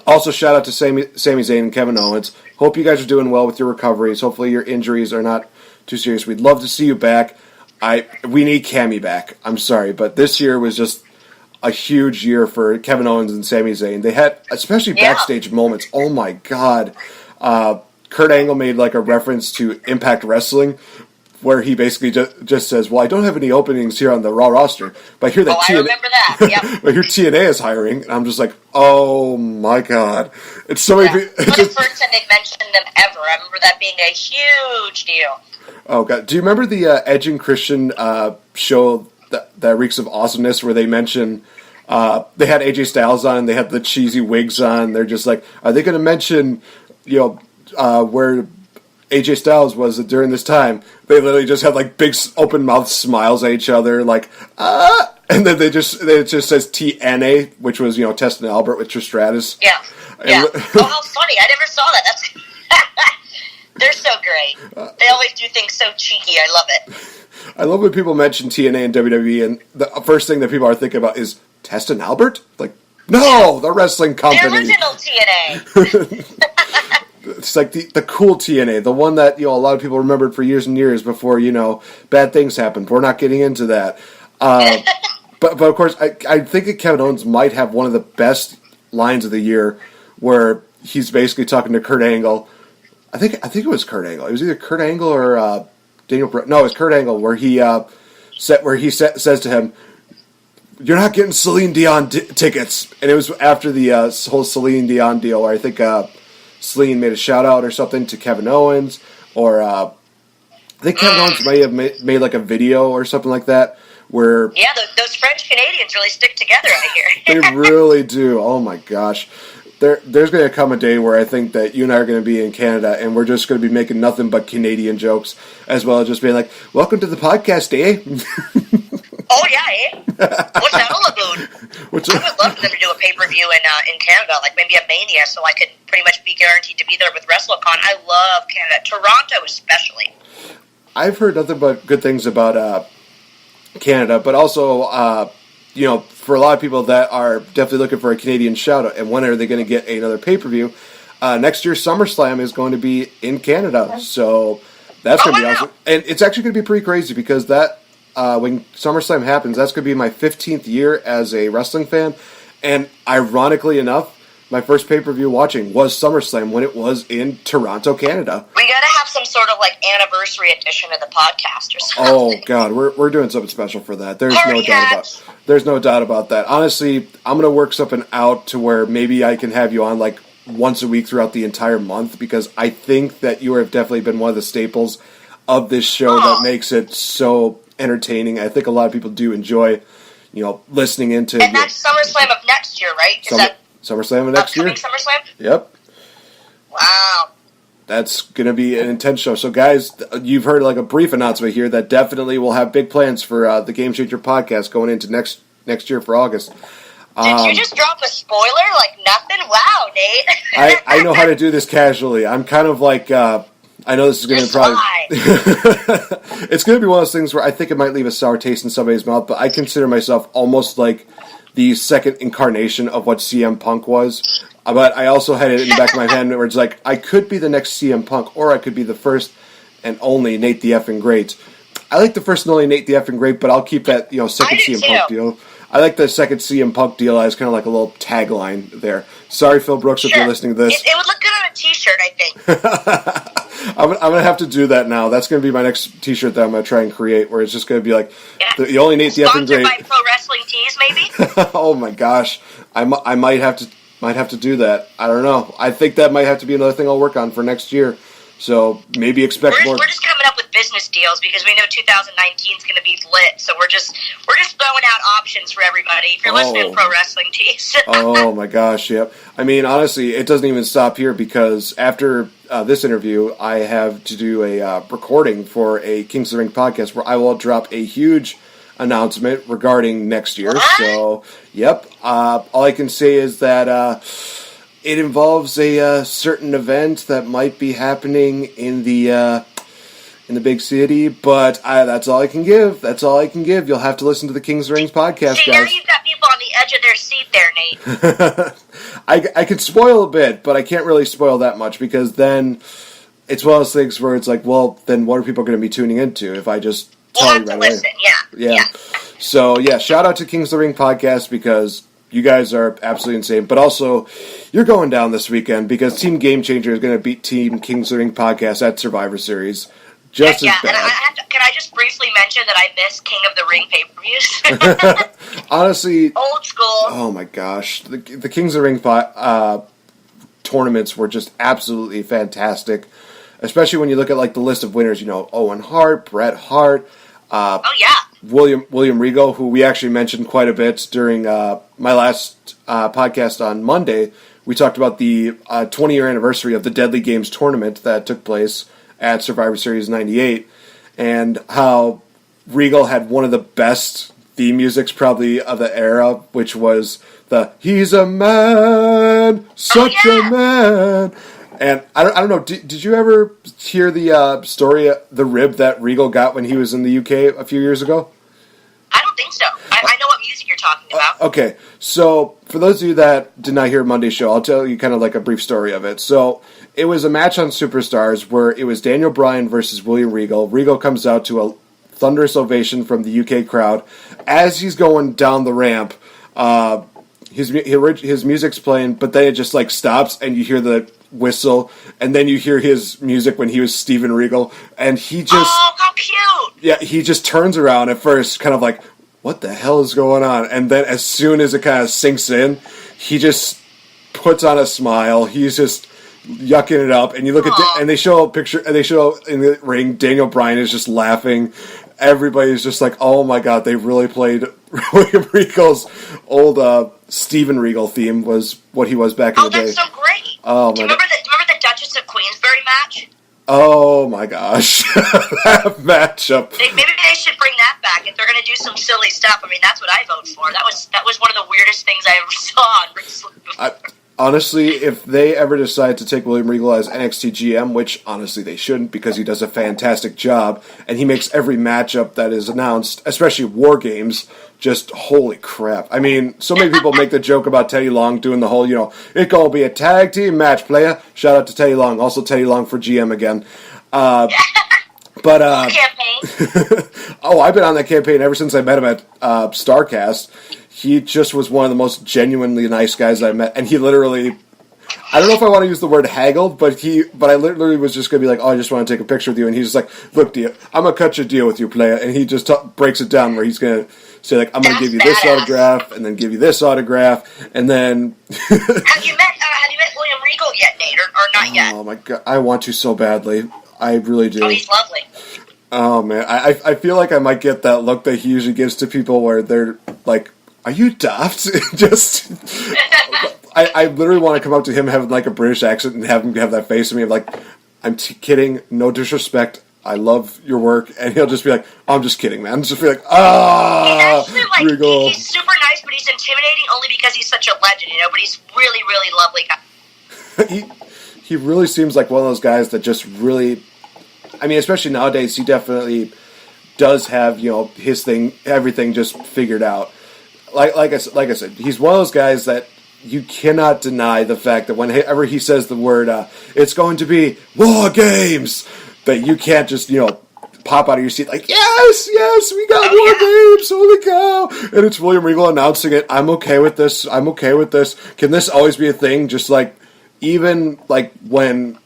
also shout out to Sami Zayn and Kevin Owens. Hope you guys are doing well with your recoveries. Hopefully your injuries are not too serious. We'd love to see you back. We need Cammy back. I'm sorry, but this year was just a huge year for Kevin Owens and Sami Zayn. They had, especially backstage moments. Oh my God. Kurt Angle made like a reference to Impact Wrestling, where he basically just says, "Well, I don't have any openings here on the Raw roster, but I hear that I remember that. Yep. but here TNA is hiring," and I'm just like, "Oh my God!" It's so many. It's the first time they've mentioned them ever. I remember that being a huge deal. Oh God! Do you remember the Edge and Christian show that reeks of awesomeness, where they mention they had AJ Styles on, they had the cheesy wigs on. They're just like, are they going to mention where AJ Styles was during this time? They literally just have like big open mouth smiles at each other, like and then it just says TNA, which was Test and Albert with Tristratus. Yeah. Oh, how funny! I never saw that. That's they're so great. They always do things so cheeky. I love it. I love when people mention TNA and WWE, and the first thing that people are thinking about is Test and Albert. Like, no, the wrestling company, the original TNA. It's like the cool TNA, the one that a lot of people remembered for years and years before bad things happened. We're not getting into that, but of course I think that Kevin Owens might have one of the best lines of the year, where he's basically talking to Kurt Angle. I think it was Kurt Angle. It was either Kurt Angle or Daniel. No, it was Kurt Angle, where he says to him, "You're not getting Celine Dion tickets," and it was after the whole Celine Dion deal, where I think Celine made a shout out or something to Kevin Owens, or I think Kevin Owens may have made like a video or something like that, where those French Canadians really stick together out here. They really do. Oh my gosh. There's going to come a day where I think that you and I are going to be in Canada, and we're just going to be making nothing but Canadian jokes, as well as just being like, "Welcome to the podcast, eh?" Oh yeah, eh? What's that all about? I would love for them to do a pay-per-view in Canada, like maybe a Mania, so I could pretty much be guaranteed to be there with WrestleCon. I love Canada, Toronto especially. I've heard nothing but good things about Canada, but also for a lot of people that are definitely looking for a Canadian shout-out, and when are they going to get another pay-per-view? Next year's SummerSlam is going to be in Canada, so that's going to be awesome. And it's actually going to be pretty crazy, because that when SummerSlam happens, that's going to be my 15th year as a wrestling fan, and ironically enough, my first pay-per-view watching was SummerSlam when it was in Toronto, Canada. We got to have some sort of anniversary edition of the podcast or something. Oh God, we're doing something special for that. There's no doubt about that. Honestly, I'm gonna work something out to where maybe I can have you on once a week throughout the entire month, because I think that you have definitely been one of the staples of this show that makes it so entertaining. I think a lot of people do enjoy, listening into. And that's SummerSlam of next year, right? SummerSlam of next year? SummerSlam? Yep. Wow. That's going to be an intense show. So, guys, you've heard a brief announcement here that definitely will have big plans for the Game Changer podcast going into next year for August. Did you just drop a spoiler like nothing? Wow, Nate. I know how to do this casually. I'm kind of like, I know this is going to probably... It's going to be one of those things where I think it might leave a sour taste in somebody's mouth, but I consider myself almost like the second incarnation of what CM Punk was. But I also had it in the back of my head where it's like, I could be the next CM Punk, or I could be the first and only Nate the Effing Great. I like the first and only Nate the Effing Great, but I'll keep that second CM Punk deal. I like the second CM Punk deal as kind of like a little tagline there. Sorry, Phil Brooks, if you're listening to this. It would look good on a T-shirt, I think. I'm going to have to do that now. That's going to be my next T-shirt that I'm going to try and create, where it's just going to be like, the only Nate the Effing Great. Sponsored by Pro Wrestling Tees, maybe? Oh my gosh. I might have to do that. I don't know. I think that might have to be another thing I'll work on for next year. So maybe expect more. We're just coming coming up with business deals because we know 2019 is going to be lit. So we're just throwing out options for everybody. If you're listening to pro wrestling tees. Oh my gosh, yep. I mean, honestly, it doesn't even stop here because after this interview, I have to do a recording for a Kings of the Ring podcast where I will drop a huge announcement regarding next year. What? So, yep. All I can say is that it involves a certain event that might be happening in the big city, but that's all I can give. That's all I can give. You'll have to listen to the Kings of the Rings podcast, See, guys. now you've got people on the edge of their seat there, Nate. I could spoil a bit, but I can't really spoil that much because then it's one of those things where it's like, well, then what are people going to be tuning into if I just tell you right away? Listen, yeah. So, yeah, shout out to Kings of the Ring podcast because you guys are absolutely insane. But also, you're going down this weekend because Team Game Changer is going to beat Team Kings of the Ring podcast at Survivor Series. Just as bad. And can I just briefly mention that I miss King of the Ring pay-per-views? Honestly, old school. Oh my gosh, the Kings of the Ring tournaments were just absolutely fantastic. Especially when you look at like the list of winners, Owen Hart, Bret Hart. William Regal, who we actually mentioned quite a bit during my last podcast on Monday. We talked about the 20-year anniversary of the Deadly Games tournament that took place at Survivor Series 98, and how Regal had one of the best theme musics probably of the era, which was the "He's a Man, such a man." And I don't know, did you ever hear the story, the rib that Regal got when he was in the UK a few years ago? I don't think so. I know what music you're talking about. Okay, so for those of you that did not hear Monday's show, I'll tell you kind of like a brief story of it. So it was a match on Superstars where it was Daniel Bryan versus William Regal. Regal comes out to a thunderous ovation from the UK crowd. As he's going down the ramp, his music's playing, but then it just like stops and you hear the whistle, and then you hear his music when he was Steven Regal, and he just... Oh, how cute! Yeah, he just turns around at first, kind of like, what the hell is going on? And then as soon as it kind of sinks in, he just puts on a smile. He's just yucking it up, and you look at and they show a picture, and they show in the ring, Daniel Bryan is just laughing. Everybody's just like, oh my god, they really played William Regal's old Steven Regal theme was what he was back in the day. Oh, that's so great. Oh, do you remember the Duchess of Queensberry match? Oh my gosh, that matchup. Maybe they should bring that back if they're going to do some silly stuff. I mean, that's what I vote for. That was one of the weirdest things I ever saw on wrestling. Honestly, if they ever decide to take William Regal as NXT GM, which honestly they shouldn't because he does a fantastic job, and he makes every matchup that is announced, especially War Games, just holy crap. I mean, so many people make the joke about Teddy Long doing the whole, it gonna be a tag team match, player. Shout out to Teddy Long. Also Teddy Long for GM again. But campaign. Oh, I've been on that campaign ever since I met him at StarCast. He just was one of the most genuinely nice guys I met, and he literally, I don't know if I want to use the word haggled, but I literally was just going to be like, oh, I just want to take a picture with you, and he's just like, look, deal, I'm going to cut you a deal with you, player, and he just breaks it down where he's going to say, like, I'm going to give you this autograph, and then give you this autograph, and then... Have you met William Regal yet, Nate, or not yet? Oh, my God, I want to so badly. I really do. Oh, he's lovely. Oh, man, I feel like I might get that look that he usually gives to people where they're like, are you daft? Just, I literally want to come up to him having like a British accent and have him have that face of me of like, I'm kidding, no disrespect, I love your work, and he'll just be like, oh, I'm just kidding, man. Just be like, Regal. He's super nice, but he's intimidating only because he's such a legend, but he's really, really lovely guy. He really seems like one of those guys that just really, I mean, especially nowadays, he definitely does have, his thing, everything just figured out. Like I said, he's one of those guys that you cannot deny the fact that whenever he says the word, it's going to be War Games, that you can't just, pop out of your seat like, yes, we got War Games, holy cow, and it's William Regal announcing it. I'm okay with this. Can this always be a thing? Just like, even like when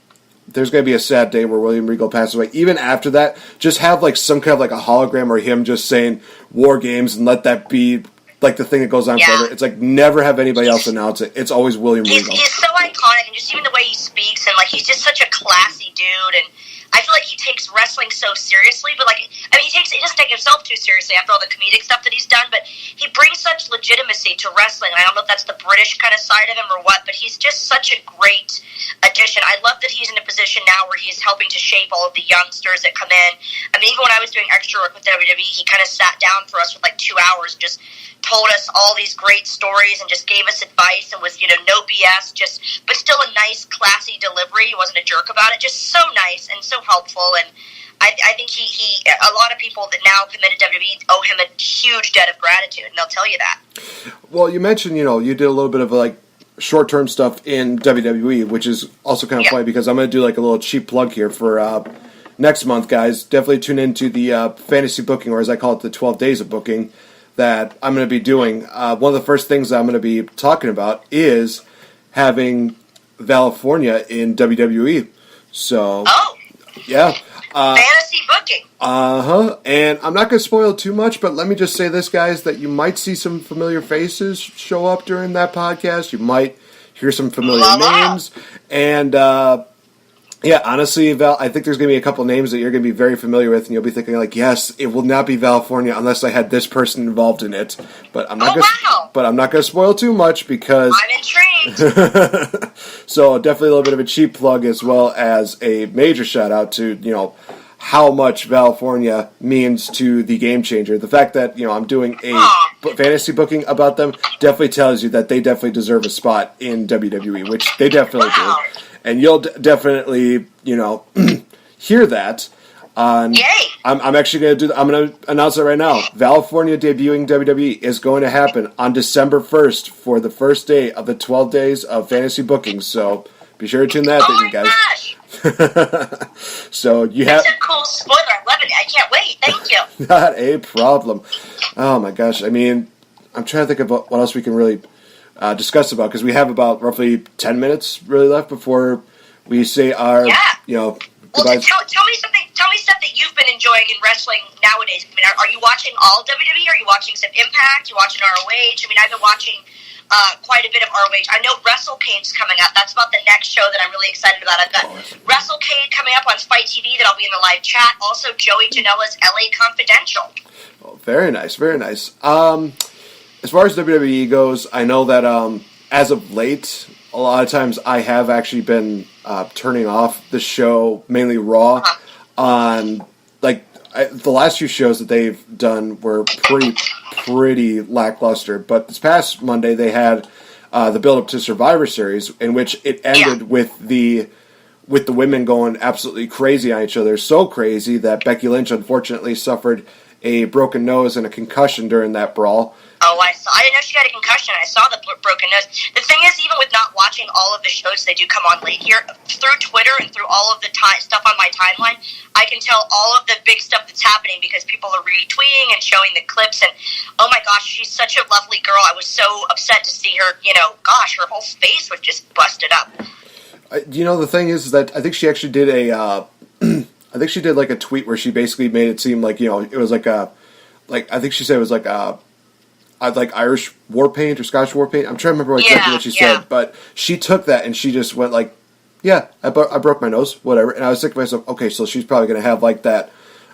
there's going to be a sad day where William Regal passes away, even after that, just have like some kind of like a hologram or him just saying War Games and let that be like the thing that goes on forever. It's like never have anybody else announce it. It's always William Regal. He's so iconic, and just even the way he speaks, and like he's just such a classy dude. And I feel like he takes wrestling so seriously, but like, I mean, he doesn't take himself too seriously after all the comedic stuff that he's done, but he brings such legitimacy to wrestling. I don't know if that's the British kind of side of him or what, but he's just such a great addition. I love that he's in a position now where he's helping to shape all of the youngsters that come in. I mean, even when I was doing extra work with WWE, he kind of sat down for us for like 2 hours and just told us all these great stories and just gave us advice and was, no BS, but still a nice, classy delivery. He wasn't a jerk about it. Just so nice and so helpful. And I think he a lot of people that now committed to WWE owe him a huge debt of gratitude, and they'll tell you that. Well, you mentioned, you did a little bit of like short-term stuff in WWE, which is also kind of funny because I'm going to do like a little cheap plug here for next month, guys. Definitely tune into the fantasy booking, or as I call it, the 12 days of booking that I'm going to be doing. One of the first things that I'm going to be talking about is having California in WWE. So, yeah. Fantasy booking. And I'm not going to spoil too much, but let me just say this, guys, that you might see some familiar faces show up during that podcast. You might hear some familiar names. And, yeah, honestly, Val, I think there's going to be a couple names that you're going to be very familiar with, and you'll be thinking, like, yes, it will not be California unless I had this person involved in it. But I'm not going to spoil too much because I'm intrigued. So definitely a little bit of a cheap plug as well as a major shout out to, how much California means to the Game Changer. The fact that, I'm doing a fantasy booking about them definitely tells you that they definitely deserve a spot in WWE, which they definitely do. And you'll definitely, hear that. Yay! I'm actually going to announce it right now. California debuting WWE is going to happen on December 1st for the first day of the 12 days of fantasy bookings. So be sure to tune that in, guys. Gosh. So you have. That's a cool spoiler. I love it. I can't wait. Thank you. Not a problem. Oh my gosh. I mean, I'm trying to think about what else we can really discuss about, because we have about roughly 10 minutes really left before we say our, goodbyes. Well, tell me something. Tell me stuff that you've been enjoying in wrestling nowadays. I mean, are you watching all WWE? Are you watching some Impact? Are you watching ROH? I mean, I've been watching quite a bit of ROH. I know WrestleCade's coming up. That's about the next show that I'm really excited about. I've got WrestleCade coming up on Fight TV that I'll be in the live chat. Also, Joey Janela's LA Confidential. Oh, very nice, very nice. As far as WWE goes, I know that as of late, a lot of times I have actually been turning off the show, mainly Raw, on the last few shows that they've done were pretty lackluster. But this past Monday they had the build-up to Survivor Series, in which it ended with the women going absolutely crazy on each other, so crazy that Becky Lynch unfortunately suffered a broken nose and a concussion during that brawl. Oh, I didn't know she had a concussion. I saw the broken nose. The thing is, even with not watching all of the shows they do come on late here, through Twitter and through all of the stuff on my timeline, I can tell all of the big stuff that's happening because people are retweeting and showing the clips. And, oh my gosh, she's such a lovely girl. I was so upset to see her, her whole face was just busted up. The thing is that I think she actually did I think she did like a tweet where she basically made it seem like, it was like I think she said it was like Irish war paint or Scottish war paint. I'm trying to remember exactly what she said, but she took that and she just went like, yeah, I broke my nose, whatever. And I was thinking to myself, okay, so she's probably going to have like that.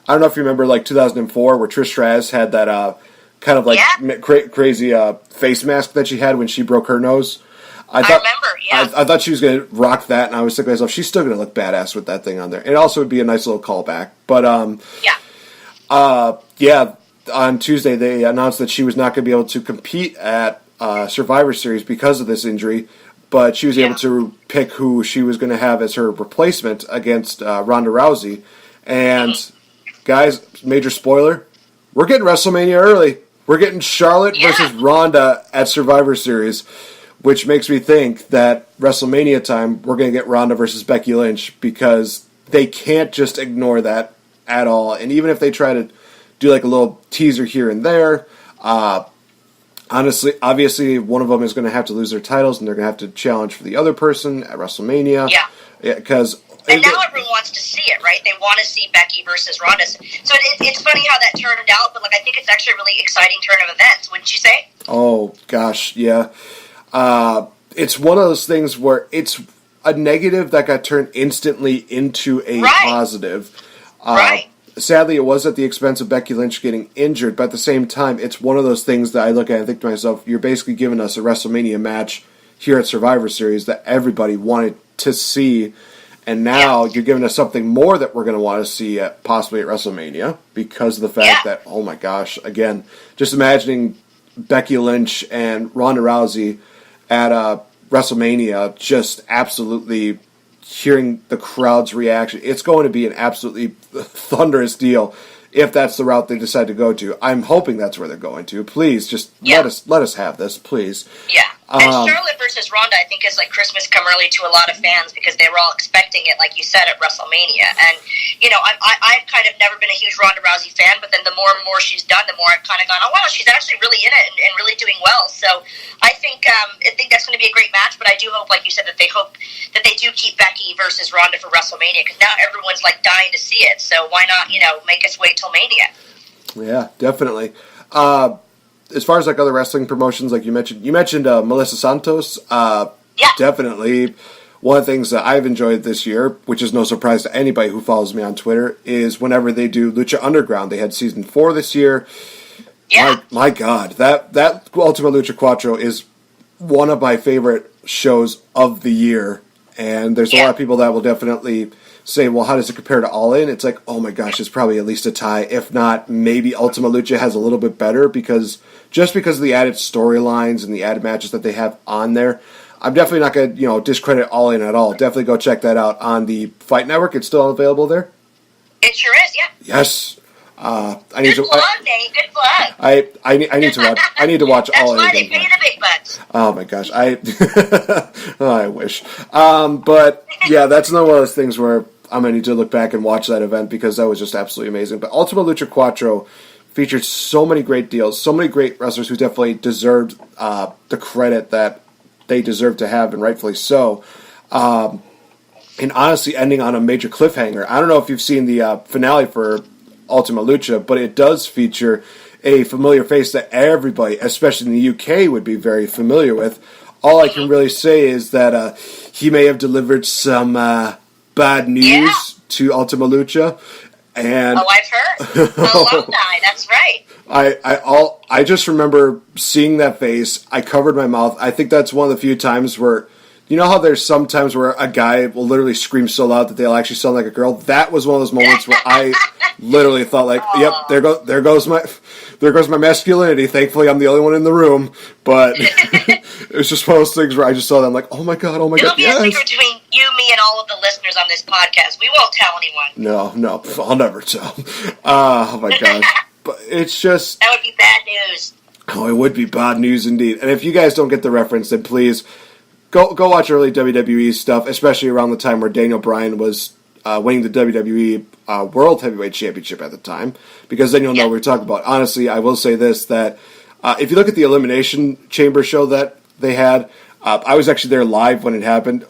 I don't know if you remember like 2004 where Trish Stratus had that kind of like crazy face mask that she had when she broke her nose. I remember, I thought she was going to rock that, and I was thinking to myself, she's still going to look badass with that thing on there. It also would be a nice little callback. But, on Tuesday they announced that she was not going to be able to compete at Survivor Series because of this injury, but she was able to pick who she was going to have as her replacement against Ronda Rousey. And, guys, major spoiler, we're getting WrestleMania early. We're getting Charlotte versus Ronda at Survivor Series, which makes me think that WrestleMania time, we're going to get Ronda versus Becky Lynch, because they can't just ignore that at all. And even if they try to do like a little teaser here and there, obviously one of them is going to have to lose their titles, and they're going to have to challenge for the other person at WrestleMania. Yeah, because... And now everyone wants to see it, right? They want to see Becky versus Ronda. So it's funny how that turned out, but I think it's actually a really exciting turn of events, wouldn't you say? Oh, gosh, yeah. It's one of those things where it's a negative that got turned instantly into a positive. Sadly, it was at the expense of Becky Lynch getting injured, but at the same time, it's one of those things that I look at and think to myself, you're basically giving us a WrestleMania match here at Survivor Series that everybody wanted to see, and now you're giving us something more that we're going to want to see possibly at WrestleMania because of the fact that, oh my gosh, again, just imagining Becky Lynch and Ronda Rousey at WrestleMania, just absolutely hearing the crowd's reaction. It's going to be an absolutely thunderous deal if that's the route they decide to go to. I'm hoping that's where they're going to. Please, just let us have this, please. Yeah. And Charlotte versus Ronda, I think, is like Christmas come early to a lot of fans because they were all expecting it, like you said, at WrestleMania. And, you know, I've kind of never been a huge Ronda Rousey fan, but then the more and more she's done, the more I've kind of gone, oh, wow, she's actually really in it and really doing well. So I think that's going to be a great match, but I do hope, like you said, that they do keep Becky versus Ronda for WrestleMania because now everyone's, like, dying to see it. So why not, you know, make us wait till Mania? Yeah, definitely. As far as like other wrestling promotions, like you mentioned Melissa Santos. Definitely one of the things that I've enjoyed this year, which is no surprise to anybody who follows me on Twitter, is whenever they do Lucha Underground. They had season 4 this year. Yeah. My God, that Ultima Lucha Cuatro is one of my favorite shows of the year, and there's a lot of people that will definitely say, well, how does it compare to All In? It's like, oh my gosh, it's probably at least a tie. If not, maybe Ultima Lucha has a little bit better because of the added storylines and the added matches that they have on there. I'm definitely not going to, discredit All In at all. Definitely go check that out on the Fight Network. It's still available there? It sure is, yeah. Yes. Good plug, Nate. Good plug. I need to watch. I need to watch All In. That's why they pay the big bucks. Oh my gosh, I wish. But yeah, that's another one of those things where I'm going to need to look back and watch that event because that was just absolutely amazing. But Ultima Lucha Cuatro featured so many great deals, so many great wrestlers who definitely deserved the credit that they deserve to have, and rightfully so. And honestly, ending on a major cliffhanger. I don't know if you've seen the finale for Ultima Lucha, but it does feature a familiar face that everybody, especially in the UK, would be very familiar with. All I can really say is that he may have delivered some bad news to Ultima Lucha. And I've heard. Alumni, that's right. I just remember seeing that face. I covered my mouth. I think that's one of the few times where, you know how there's some times where a guy will literally scream so loud that they'll actually sound like a girl? That was one of those moments where I literally thought like, yep, there goes my masculinity. Thankfully, I'm the only one in the room. But it was just one of those things where I just saw them like, oh my god, It'll be a secret between you, me, and all of the listeners on this podcast. We won't tell anyone. No, I'll never tell. Oh my gosh. But it's just... That would be bad news. Oh, it would be bad news indeed. And if you guys don't get the reference, then please... Go watch early WWE stuff, especially around the time where Daniel Bryan was winning the WWE World Heavyweight Championship at the time, because then you'll know what we're talking about. Honestly, I will say this, that if you look at the Elimination Chamber show that they had, I was actually there live when it happened.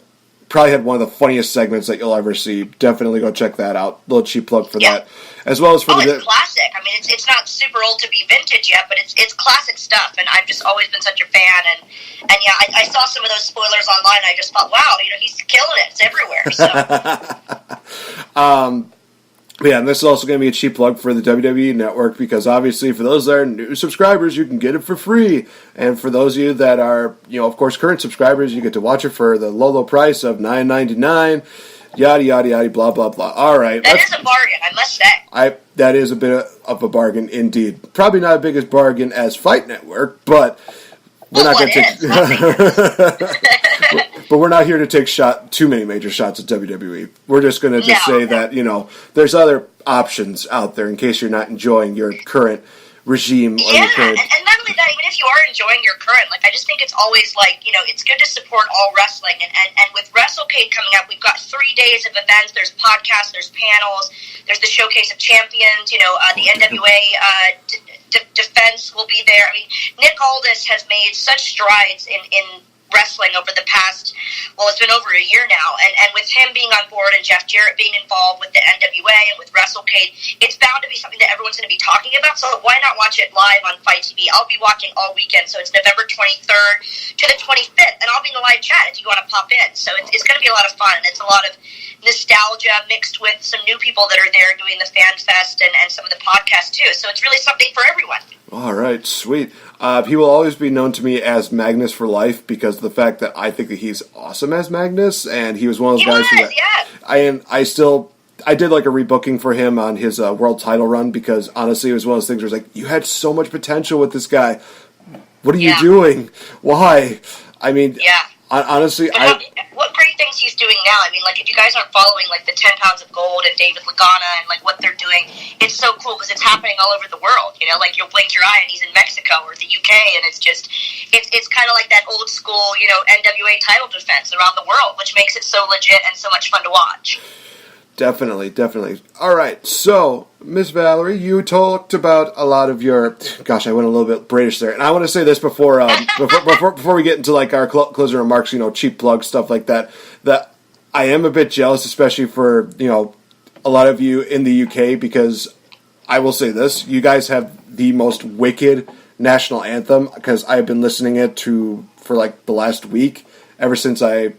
Probably had one of the funniest segments that you'll ever see. Definitely go check that out. Little cheap plug for that. As well as for it's classic. I mean, it's not super old to be vintage yet, but it's classic stuff, and I've just always been such a fan. And yeah, I saw some of those spoilers online, and I just thought, wow, he's killing it. It's everywhere. So. Yeah, and this is also going to be a cheap plug for the WWE Network, because obviously for those that are new subscribers, you can get it for free. And for those of you that are, of course, current subscribers, you get to watch it for the low price of $9.99, yada, yada, yada, blah, blah, blah. All right. That is a bargain, I must say. That is a bit of a bargain indeed. Probably not as big a bargain as Fight Network, but... We're not going to take, but we're not here to take too many major shots at WWE. We're just going to say that there's other options out there in case you're not enjoying your current regime or your current. And not only that, even if you are enjoying your current, I just think it's always it's good to support all wrestling. And with WrestleCade coming up, we've got 3 days of events. There's podcasts, there's panels, there's the Showcase of Champions. The NWA. Defense will be there. I mean, Nick Aldis has made such strides in wrestling over the past, it's been over a year now, and with him being on board and Jeff Jarrett being involved with the NWA and with WrestleCade, it's bound to be something that everyone's going to be talking talking about. So why not watch it live on Fight TV? I'll be watching all weekend, so it's November 23rd to the 25th, and I'll be in the live chat if you want to pop in. So it's going to be a lot of fun, and it's a lot of nostalgia mixed with some new people that are there doing the Fan Fest and some of the podcasts too. So it's really something for everyone. All right, sweet. He will always be known to me as Magnus for life because of the fact that I think that he's awesome as Magnus, and he was one of those guys who I did like a rebooking for him on his world title run because honestly it was one of those things where it's like, you had so much potential with this guy. What are you doing? Why? I mean, honestly, what great things he's doing now. I mean, like, if you guys aren't following, like, the 10 Pounds of Gold and David Lagana and, like, what they're doing, it's so cool because it's happening all over the world, you know? Like, you'll blink your eye and he's in Mexico or the UK, and it's just, it's kind of like that old school, you know, NWA title defense around the world, which makes it so legit and so much fun to watch. Definitely. All right, so, Miss Valerie, you talked about a lot of your... Gosh, I went a little bit British there. And I want to say this before before we get into, like, our closing remarks, you know, cheap plug, stuff like that, that I am a bit jealous, especially for, you know, a lot of you in the UK, because I will say this, you guys have the most wicked national anthem, because I've been listening for, like, the last week, ever since I...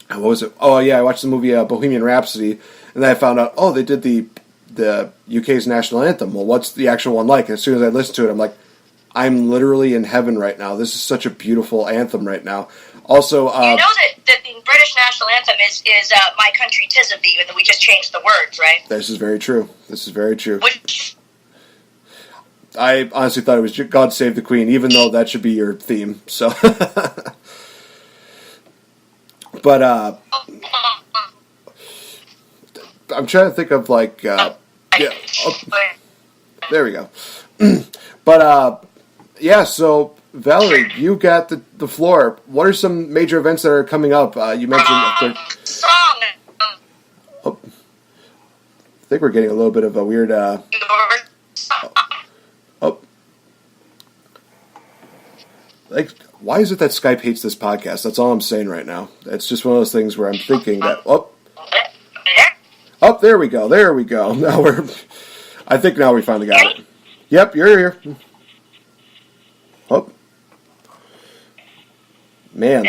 what was it? Oh, yeah, I watched the movie Bohemian Rhapsody, and then I found out, they did the UK's national anthem. Well, what's the actual one like? And as soon as I listened to it, I'm like, I'm literally in heaven right now. This is such a beautiful anthem right now. Also, you know that the British national anthem is My Country 'Tis of Thee, and we just changed the words, right? This is very true. I honestly thought it was God Save the Queen, even though that should be your theme. So... But, I'm trying to think of, like, there we go. But, so, Valerie, you got the floor. What are some major events that are coming up? You mentioned... I think we're getting a little bit of a weird, like... Why is it that Skype hates this podcast? That's all I'm saying right now. It's just one of those things where I'm thinking that, there we go. Now I think now we finally got it. Yep, you're here. Oh. Man.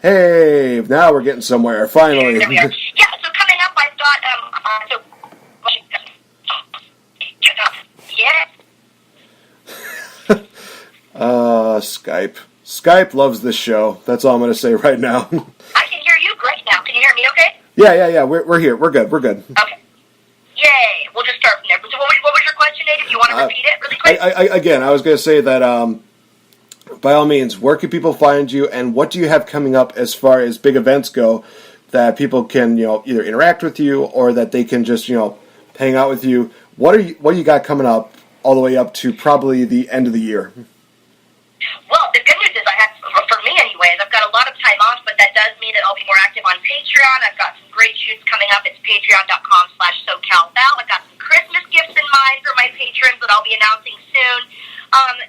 Hey, now we're getting somewhere, finally. There we are. Yeah, so coming up, I've got, Skype. Skype loves this show. That's all I'm going to say right now. I can hear you great now. Can you hear me okay? Yeah. We're here. We're good. Okay. Yay. We'll just start from there. So what was your question, Nate? If you want to repeat it really quick? I was going to say that, by all means, where can people find you, and what do you have coming up as far as big events go that people can, you know, either interact with you or that they can just, you know, hang out with you? What do you got coming up all the way up to probably the end of the year? Well, the good news is for me anyways, I've got a lot of time off, but that does mean that I'll be more active on Patreon. I've got some great shoots coming up. It's patreon.com/SoCal Val. I've got some Christmas gifts in mind for my patrons that I'll be announcing soon.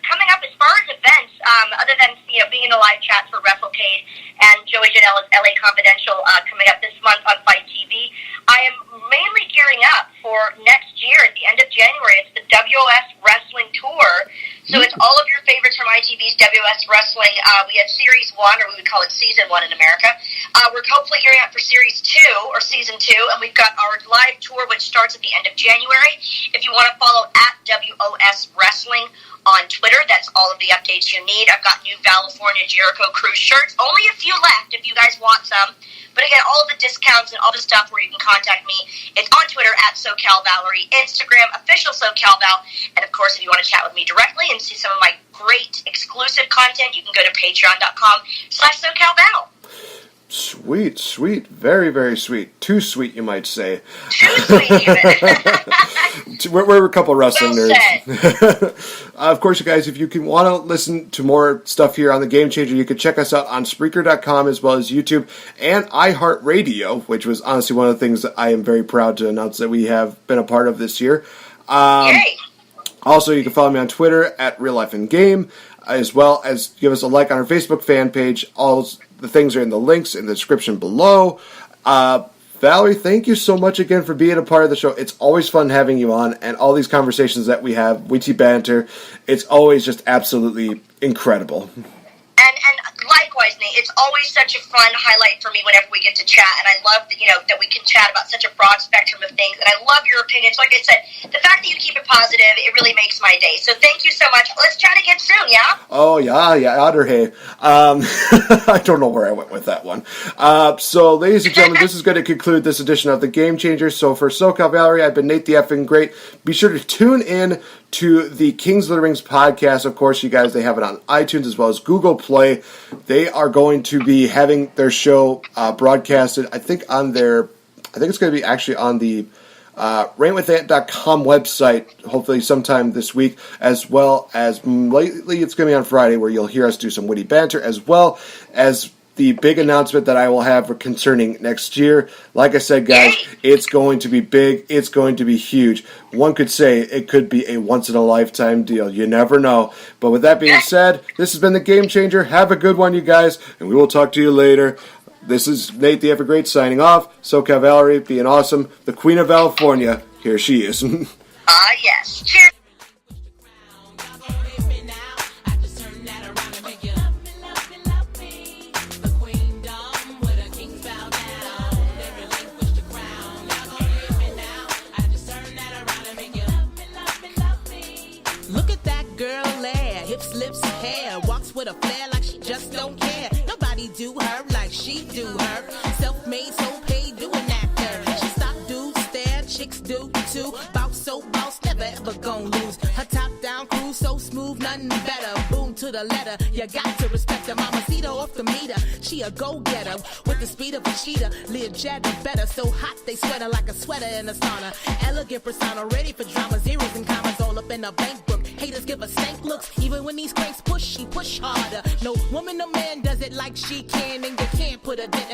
Coming up as far as events, other than, you know, being in the live chat for WrestleCade and Joey Janela's LA Confidential coming up this month on Fight TV, I am mainly gearing up for next year at the end of January. It's the WOS Wrestling Tour. So it's all of your favorites from ITV's WOS Wrestling. We have Series 1, or we would call it Season 1 in America. We're hopefully gearing up for Series 2, or Season 2, and we've got our live tour, which starts at the end of January. If you want to follow at WOS Wrestling on Twitter, that's all of the updates you need. I've got new California Jericho Cruise shirts. Only a few left if you guys want some. But again, all of the discounts and all the stuff where you can contact me, it's on Twitter at SoCal Valerie, Instagram, official SoCal Val, and of course, if you want to chat with me directly and see some of my great exclusive content, you can go to patreon.com/SoCal Val. Sweet. Very, very sweet. Too sweet, you might say. Too sweet, even. We're a couple of wrestling nerds. Of course, you guys, if you want to listen to more stuff here on The Game Changer, you can check us out on Spreaker.com as well as YouTube and iHeartRadio, which was honestly one of the things that I am very proud to announce that we have been a part of this year. Yay! Also, you can follow me on Twitter at RealLifeInGame, as well as give us a like on our Facebook fan page. All the things are in the links in the description below. Valerie, thank you so much again for being a part of the show. It's always fun having you on, and all these conversations that we have, witty banter, it's always just absolutely incredible. And likewise, Nate, it's always such a fun highlight for me whenever we get to chat, and I love that, that we can chat about such a broad spectrum of things, and I love your opinions. Like I said, the fact that you keep it positive, it really makes my day. So thank you so much. Let's chat again soon, yeah? Oh, yeah, Otter Hay. I don't know where I went with that one. So, ladies and gentlemen, this is going to conclude this edition of The Game Changer. So, for SoCal Valerie, I've been Nate the Effing Great. Be sure to tune in to the Kings of the Rings podcast. Of course, you guys, they have it on iTunes as well as Google Play. They are going to be having their show broadcasted, I think it's going to be actually on the RainWithAnt.com website, hopefully sometime this week, as well as lately it's going to be on Friday, where you'll hear us do some witty banter, as well as the big announcement that I will have concerning next year. Like I said, guys, it's going to be big. It's going to be huge. One could say it could be a once-in-a-lifetime deal. You never know. But with that being said, this has been The Game Changer. Have a good one, you guys, and we will talk to you later. This is Nate the Evergreat signing off. SoCal Valerie being awesome. The Queen of California. Here she is. Yes. Cheers. Look at that girl there, hips, lips, hair, walks with a flair like she just don't care. Nobody do her like she do her. Self-made, so paid, do an actor. She stop, dudes stare, chicks do too. Bounce so bounce, never ever gon' lose. Her top down cruise so smooth, nothing better. Boom to the letter, you got to respect her. Mamacita off the meter, she a go-getter with the speed of a cheetah. Live jet better, so hot they sweat her like a sweater in a sauna. Elegant persona, ready for drama, zeros and commas all up in a bank book. Haters give her stank looks, even when these cranks push, she push harder. No woman, no man does it like she can, and you can't put a dent